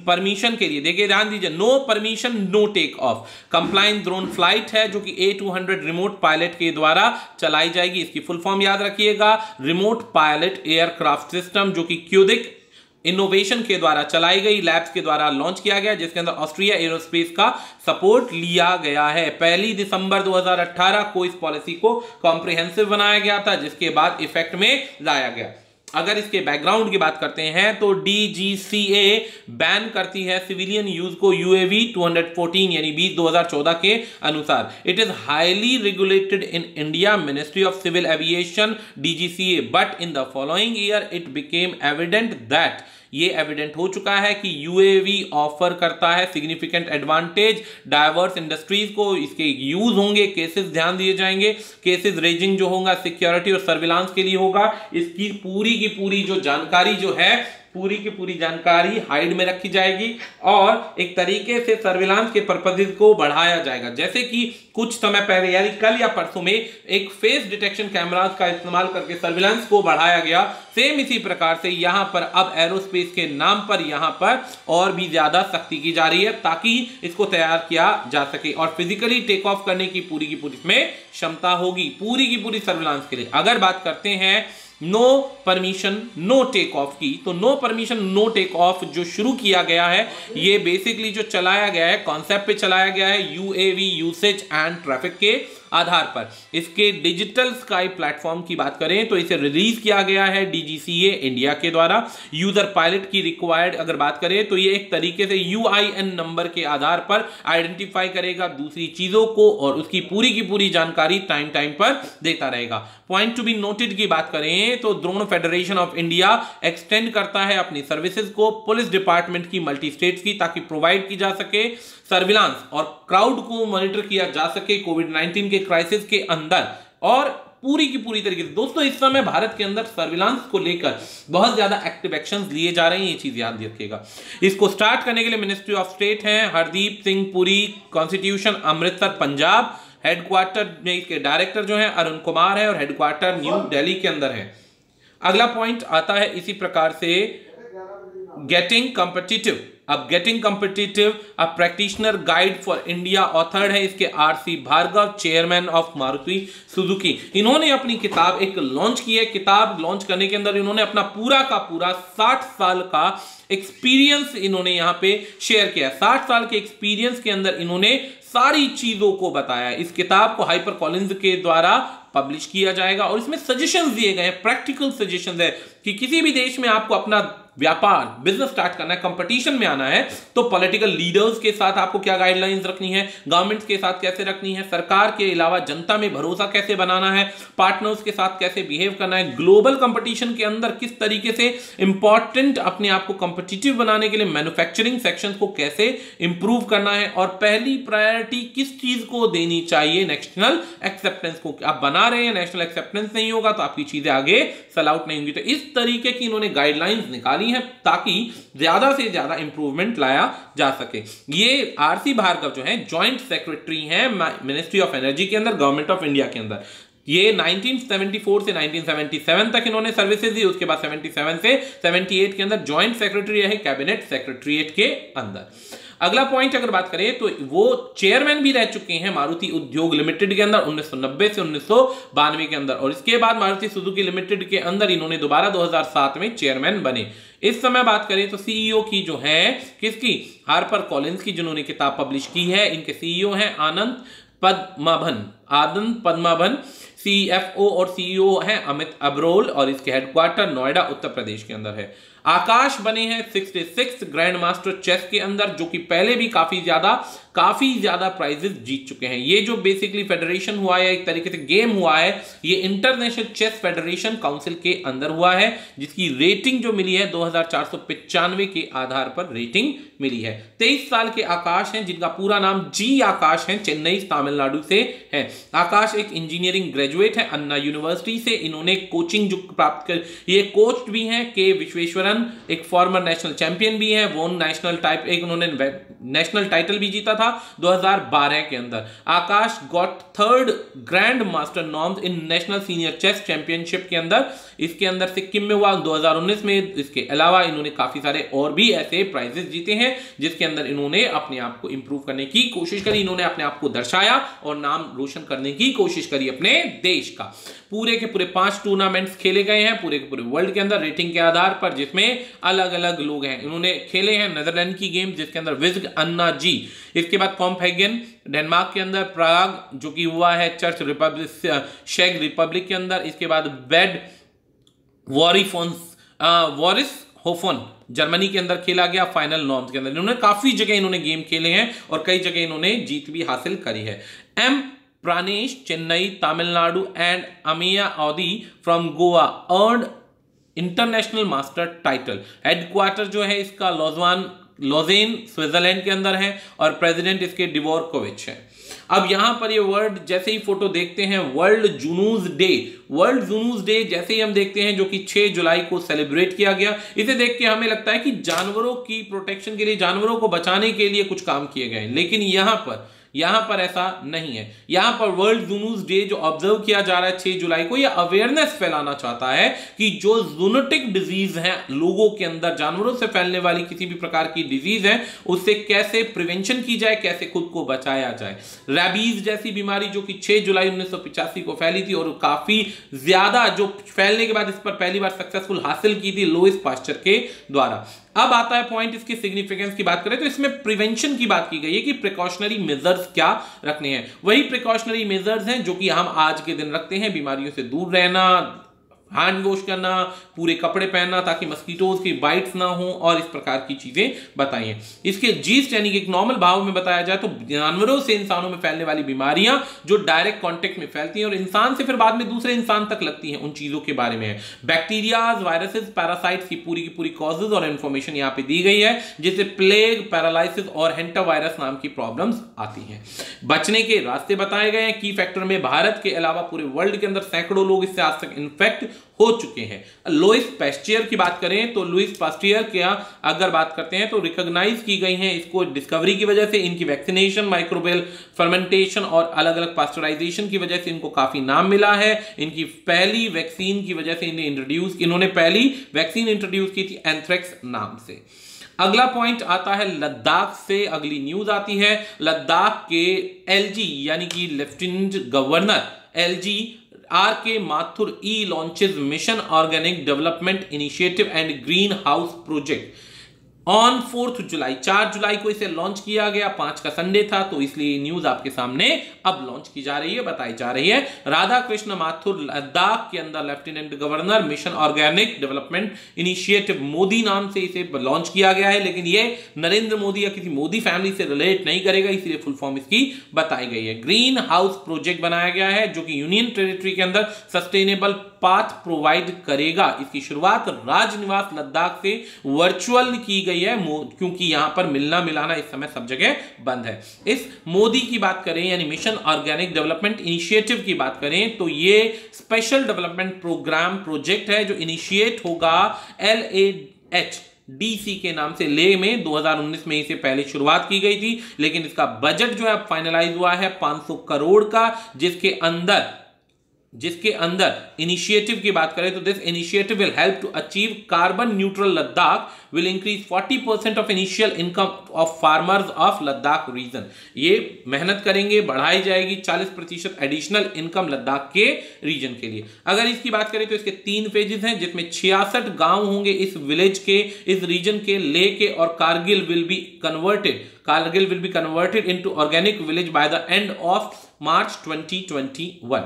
परमिशन के लिए, देखिए ध्यान दीजिए, no permission no take off. Compliant drone flight है जो कि A200 रिमोट पायलट के द्वारा चलाई जाएगी। इसकी फुल फॉर्म याद रखिएगा, रिमोट पायलट एयरक्राफ्ट सिस्टम, जो कि क्यूदिक इनोवेशन के द्वारा चलाई गई, लैब्स के द्वारा लॉन्च किया गया, जिसके अंदर ऑस्ट्रिया एरोस्पेस का सपोर्ट लिया गया है। 1 दिसंबर 2018 को इस पॉलिसी को कॉम्प्रिहेंसिव बनाया गया था, जिसके बाद इफेक्ट में लाया गया। अगर इसके बैकग्राउंड की बात करते हैं तो DGCA बैन करती है सिविलियन यूज को UAV 214 यानी 2014 के अनुसार। It is highly regulated in India, ministry of civil aviation DGCA, but in the following year it became evident that, ये एविडेंट हो चुका है कि UAV ऑफर करता है सिग्निफिकेंट एडवांटेज डाइवर्स इंडस्ट्रीज को, इसके यूज होंगे, केसेस ध्यान दिए जाएंगे, केसेस रेजिंग जो होगा सिक्योरिटी और सर्विलांस के लिए होगा। इसकी पूरी की पूरी जो जानकारी जो है, पूरी की पूरी जानकारी हाइड में रखी जाएगी और एक तरीके से सर्विलांस के पर्पसेस को बढ़ाया जाएगा। जैसे कि कुछ समय पहले यानी कल या परसों में एक फेस डिटेक्शन कैमरास का इस्तेमाल करके सर्विलांस को बढ़ाया गया, सेम इसी प्रकार से यहां पर अब एरोस्पेस के नाम पर यहां पर और भी ज्यादा सख्ती की जा रही है ताकि इसको तैयार किया जा सके और फिजिकली टेक ऑफ करने की पूरी इसमें क्षमता होगी पूरी की पूरी सर्विलांस के लिए। अगर बात करते हैं no permission no take off की, तो no permission no take off जो शुरू किया गया है, ये बेसिकली जो चलाया गया है कॉन्सेप्ट पे चलाया गया है UAV यूसेज एंड ट्रैफिक के आधार पर। इसके डिजिटल स्काई प्लेटफॉर्म की बात करें तो इसे रिलीज किया गया है DGCA इंडिया के द्वारा। यूजर पायलट की रिक्वायर्ड अगर बात करें तो ये एक तरीके से UIN नंबर के आधार पर आइडेंटिफाई करेगा दूसरी चीजों को और उसकी पूरी की पूरी जानकारी टाइम पर देता रहेगा। पॉइंट टू बी नोटेड की बात करें तो drone federation of India extend करता है अपनी सर्विसेज को पुलिस डिपार्टमेंट की मल्टी स्टेट्स की, ताकि प्रोवाइड की जा सके सर्विलांस और क्राउड को मॉनिटर किया जा सके कोविड-19 के क्राइसिस के अंदर और पूरी की पूरी तरीके से। दोस्तों इस समय भारत के अंदर सर्विलांस को लेकर बहुत ज्यादा एक्टिव एक्शंस लिए जा रहे हैं, ये चीज याद रखिएगा। इसको स्टार्ट करने के लिए मिनिस्ट्री ऑफ स्टेट है हरदीप सिंह पुरी, कॉन्स्टिट्यूशन अमृतसर पंजाब, हेडक्वार्टर में इसके डायरेक्टर जो है अरुण कुमार है और हेडक्वार्टर न्यू दिल्ली के अंदर है। अगला पॉइंट आता है इसी प्रकार से गेटिंग कॉम्पिटिटिव। अब getting competitive a practitioner guide for India, authored है इसके RC Bhargava, chairman of Maruti Suzuki. इन्होंने अपनी किताब एक लॉन्च की है। किताब लॉन्च करने के अंदर इन्होंने अपना पूरा का पूरा 60 साल का एक्सपीरियंस इन्होंने यहां पे शेयर किया। 60 साल के एक्सपीरियंस के अंदर इन्होंने सारी चीजों को बताया। इस किताब को हाइपर कॉलिंस के द्वारा पब्लिश किया जाएगा और इसमें सजेशंस दिए गए हैं, प्रैक्टिकल सजेशंस है कि किसी भी देश में आपको अपना व्यापार बिजनेस स्टार्ट करना है, कंपटीशन में आना है, तो पॉलिटिकल लीडर्स के साथ आपको क्या गाइडलाइंस रखनी है, गवर्नमेंट्स के साथ कैसे रखनी है, सरकार के अलावा जनता में भरोसा कैसे बनाना है, पार्टनर्स के साथ कैसे बिहेव करना है, ग्लोबल कंपटीशन के अंदर किस तरीके से इंपॉर्टेंट अपने आप को कंपिटिटिव बनाने के लिए मैन्युफैक्चरिंग सेक्शन को कैसे इंप्रूव करना है और पहली प्रायोरिटी किस चीज को देनी चाहिए, नेशनल एक्सेप्टेंस को। आप बना रहे हैं, नेशनल एक्सेप्टेंस नहीं होगा तो आपकी चीजें आगे सेल आउट नहीं होंगी। तो इस तरीके की इन्होंने गाइडलाइंस निकाली है ताकि ज्यादा से ज्यादा इंप्रूवमेंट लाया जा सके। ये RC भार्गव जो है जॉइंट सेक्रेटरी हैं मिनिस्ट्री ऑफ एनर्जी के अंदर, गवर्नमेंट ऑफ इंडिया के अंदर। ये 1974 से 1977 तक इन्होंने सर्विसेज दी। उसके बाद 77 से 78 के अंदर जॉइंट सेक्रेटरी रहे कैबिनेट सेक्रेटरीट के अंदर। अगला पॉइंट अगर बात करें तो वो चेयरमैन भी रह चुके हैं मारुति उद्योग लिमिटेड के अंदर 1990 से 1992 के अंदर और इसके बाद मारुति सुजुकी लिमिटेड के अंदर इन्होंने दोबारा 2007 में चेयरमैन बने। इस समय बात करें तो CEO की जो है किसकी, हार्पर कॉलिंस की, जिन्होंने किताब पब्लिश की है। इनके CEO हैं आनंद पद्माभन, CFO और CEO हैं अमित अब्रोल और इसके हेडक्वार्टर नोएडा उत्तर प्रदेश के अंदर है। आकाश बने हैं 66 ग्रैंड मास्टर चेस के अंदर, जो कि पहले भी काफी ज्यादा प्राइजेस जीत चुके हैं। ये जो बेसिकली फेडरेशन हुआ है, एक तरीके से गेम हुआ है, ये इंटरनेशनल चेस फेडरेशन काउंसिल के अंदर हुआ है, जिसकी रेटिंग जो मिली है 2495 के आधार पर रेटिंग मिली है। 23 साल के आकाश हैं, जिनका पूरा नाम G आकाश है, चेन्नई तमिलनाडु से है। आकाश एक इंजीनियरिंग ग्रेजुएट है अन्ना यूनिवर्सिटी से। इन्होंने कोचिंग जो प्राप्त कर, ये कोच भी हैं के विश्वेश्वरन, एक फॉर्मर नेशनल चैंपियन भी है, वो नेशनल टाइप एक उन्होंने नेशनल टाइटल भी जीता था 2012 के अंदर। Akash got 3rd grand master norms in national senior chess championship के अंदर, इसके अंदर सिक्किम में हुआ 2019 में। इसके अलावा इन्होंने काफी सारे और भी ऐसे प्राइजेस जीते हैं जिसके अंदर इन्होंने अपने आप को इंप्रूव करने की कोशिश करी, इन्होंने अपने आप को दर्शाया और नाम रोशन करने की कोशिश करी अपने देश का। पूरे के पूरे 5 टूर्नामेंट्स खेले गए हैं पूरे के पूरे वर्ल्ड के अंदर रेटिंग के आधार पर, जिसमें अलग अलग लोग हैं। इन्होंने खेले हैं नेदरलैंड की गेम जिसके अंदर विज्ग अन्ना जी, इसके बाद कॉम्पहेगन डेनमार्क के अंदर, प्राग जो कि हुआ है चर्च रिपब्लिक शेक रिपब्लिक के अंदर, इसके बाद वॉरिस होफन जर्मनी के अंदर खेला गया फाइनल नॉर्म्स के अंदर। इन्होंने काफी जगह इन्होंने गेम खेले हैं और कई जगह इन्होंने जीत भी हासिल करी है। M Pranesh Chennai Tamil Nadu and Amiya Audi from Goa earned international master title. Headquarter जो है इसका लॉजेन स्विट्जरलैंड के अंदर है और प्रेसिडेंट इसके डिवोरकोविच है। अब यहां पर ये वर्ड जैसे ही फोटो देखते हैं, वर्ल्ड जुनूज डे जैसे ही हम देखते हैं जो कि 6 जुलाई को सेलिब्रेट किया गया, इसे देख के हमें लगता है कि जानवरों की प्रोटेक्शन के लिए, जानवरों को बचाने के लिए कुछ काम किए गए, लेकिन यहां पर ऐसा नहीं है। यहां पर वर्ल्ड जूनूज डे जो ऑब्जर्व किया जा रहा है 6 जुलाई को, यह अवेयरनेस फैलाना चाहता है कि जो जूनोटिक डिजीज है लोगों के अंदर, जानवरों से फैलने वाली किसी भी प्रकार की डिजीज है, उससे कैसे प्रिवेंशन की जाए, कैसे खुद को बचाया जाए। रैबीज जैसी बीमारी जो कि 6 जुलाई 1985 को फैली थी और काफी ज्यादा, जो फैलने के बाद इस पर पहली बार सक्सेसफुल हासिल की थी लुईस पास्चर के द्वारा। अब आता है पॉइंट इसकी सिग्निफिकेंस की बात करें तो इसमें प्रिवेंशन की बात की गई है कि प्रिकॉशनरी मेजर्स क्या रखने हैं। वही प्रिकॉशनरी मेजर्स हैं जो कि हम आज के दिन रखते हैं, बीमारियों से दूर रहना, हैंड वॉश करना, पूरे कपड़े पहनना ताकि मस्कीटोज की बाइट्स ना हो और इस प्रकार की चीजें बताई हैं। इसके जीस्ट यानी कि एक नॉर्मल भाव में बताया जाए तो जानवरों से इंसानों में फैलने वाली बीमारियां जो डायरेक्ट कांटेक्ट में फैलती हैं और इंसान से फिर बाद में दूसरे इंसान तक लगती हैं, उन चीजों के बारे में है। बैक्टीरियाज, वायरसेस, पैरासाइट्स की पूरी कॉजेज और इंफॉर्मेशन यहां पे दी गई है, जिससे प्लेग, पैरालाइसिस और हेंटावायरस नाम की प्रॉब्लम्स आती हैं। बचने के रास्ते बताए गए हैं। की फैक्टर में भारत के अलावा पूरे वर्ल्ड के अंदर सैकड़ों लोग इससे आज तक इन्फेक्ट हो चुके हैं। लुईस पास्चर की बात करें तो लुईस पास्चर क्या अगर बात करते हैं तो रिकॉग्नाइज की गई हैं इसको डिस्कवरी की वजह से, इनकी वैक्सीनेशन, माइक्रोबियल फर्मेंटेशन और अलग अलग पास्चराइजेशन की वजह से इनको काफी नाम मिला है। इनकी पहली वैक्सीन की वजह से इन्होंने पहली वैक्सीन इंट्रोड्यूस की थी एंथ्रेक्स नाम से। अगला पॉइंट आता है लद्दाख से, अगली न्यूज आती है लद्दाख के एलजी यानी कि lieutenant governor LG R K. Mathur launches mission organic development initiative and green house project on 4 July. 4 जुलाई को इसे लॉन्च किया गया, 5 का संडे था तो इसलिए न्यूज आपके सामने अब लॉन्च की जा रही है, बताई जा रही है। राधा कृष्ण माथुर लद्दाख के अंदर lieutenant governor, mission organic development initiative, Modi नाम से इसे लॉन्च किया गया है, लेकिन ये नरेंद्र मोदी या किसी मोदी फैमिली से रिलेट नहीं करेगा, इसलिए फुल फॉर्म इसकी बताई गई है। ग्रीन हाउस प्रोजेक्ट बनाया गया है जो कि यूनियन टेरिटरी के अंदर सस्टेनेबल पाथ प्रोवाइड करेगा। इसकी शुरुआत राजनिवास लद्दाख से वर्चुअल की गई है क्योंकि यहां पर मिलना मिलाना इस समय सब जगह बंद है। इस मोदी की बात करें यानी मिशन ऑर्गेनिक डेवलपमेंट इनिशिएटिव की बात करें तो ये स्पेशल डेवलपमेंट प्रोजेक्ट है जो इनिशिएट होगा LAHDC के नाम से, ले में 2019 में इसे पहले शुरुआत की गई थी, लेकिन इसका बजट जो है अब फाइनलाइज हुआ है 500 करोड़ का, जिसके अंदर इनिशिएटिव की बात करें तो this initiative will help to achieve carbon neutral Ladakh, will increase 40% of initial income of farmers of Ladakh region. ये मेहनत करेंगे, बढ़ाई जाएगी 40% एडिशनल इनकम लद्दाख के रीजन के लिए। अगर इसकी बात करें तो इसके 3 फेजेस हैं जिसमें 66 गांव होंगे इस विलेज के, इस रीजन के, ले के, और Kargil will be converted into organic village by the end of March 2021।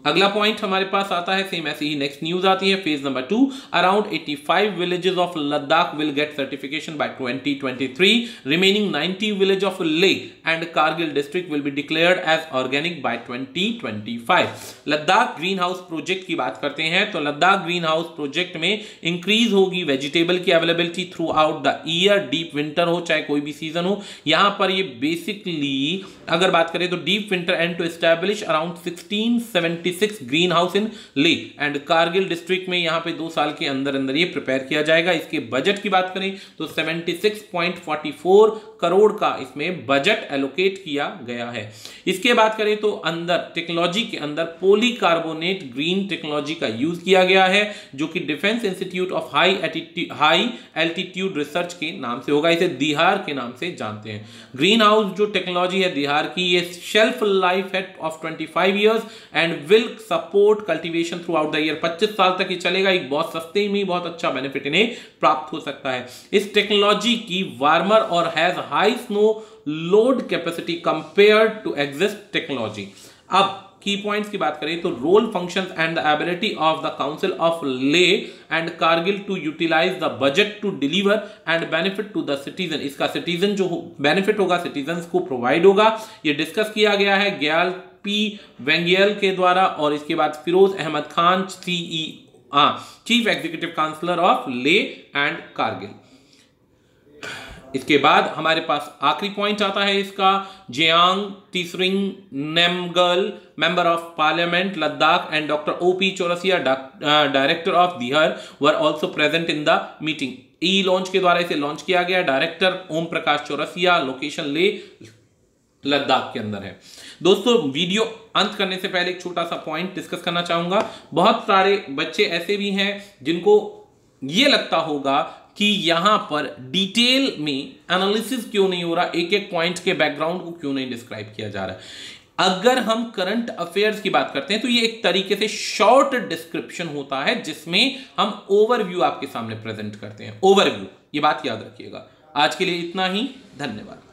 अगला पॉइंट हमारे पास आता है, सेम ऐसे ही नेक्स्ट न्यूज आती है, phase number 2, around 85 villages of Ladakh will get certification by 2023, remaining 90 village of Leh and Kargil district will be declared as organic by 2025। Ladakh green house project की बात करते हैं तो लद्दाख ग्रीन हाउस प्रोजेक्ट में इंक्रीज होगी वेजिटेबल की availability throughout the year, deep winter हो चाहे कोई भी सीजन हो। यहां पर ये बेसिकली अगर बात करें तो deep winter and to establish around 1676 green house in Leh and Kargil district में यहां पे 2 साल के अंदर अंदर ये प्रिपेयर किया जाएगा। इसके बजट की बात करें तो 76.44 करोड़ का इसमें बजट एलोकेट किया गया है। इसके बात करें तो अंदर टेक्नोलॉजी के अंदर पॉलीकार्बोनेट ग्रीन टेक्नोलॉजी का यूज किया गया है जो कि defence institute of high altitude research के नाम से होगा, इसे दिहार के नाम से जानते हैं। ग्रीन हाउस जो टेक्नोलॉजी है दिहार की, ये शेल्फ लाइफ है of 25 years and will support cultivation through out the year. 25 साल तक ये चलेगा, एक बहुत सस्ते में बहुत अच्छा बेनिफिट इन्हें प्राप्त हो सकता है। इस टेक्नोलॉजी की वार्मर और has high snow load capacity compared to exist technology. अब की पॉइंट्स की बात करें तो role, functions and the ability of the council of Leh and Kargil to utilize the budget to deliver and benefit to the citizen. इसका citizen जो benefit होगा citizen को provide होगा, ये डिस्कस किया गया है ग्याल पी वेंगियल के द्वारा। और इसके बाद Firoz Ahmed Khan, chief executive councillor of Leh and Kargil. इसके बाद हमारे पास आखिरी पॉइंट आता है इसका, Jamyang Tsering Namgyal, member of parliament Ladakh and doctor OP Chaurasia, director of DIHAR, were also present in the meeting. E launch के द्वारा इसे लॉन्च किया गया। डायरेक्टर ओम प्रकाश चौरसिया, लोकेशन ले लद्दाख के अंदर है। दोस्तों वीडियो अंत करने से पहले एक छोटा सा पॉइंट डिस्कस करना चाहूंगा। बहुत सारे बच्चे ऐसे भी हैं जिनको ये लगता होगा कि यहां पर डिटेल में एनालिसिस क्यों नहीं हो रहा, एक एक पॉइंट के बैकग्राउंड को क्यों नहीं डिस्क्राइब किया जा रहा है। अगर हम करंट अफेयर्स की बात करते हैं तो ये एक तरीके से शॉर्ट डिस्क्रिप्शन होता है जिसमें हम ओवरव्यू आपके सामने प्रेजेंट करते हैं। ओवरव्यू, ये बात याद रखिएगा। आज के लिए इतना ही, धन्यवाद।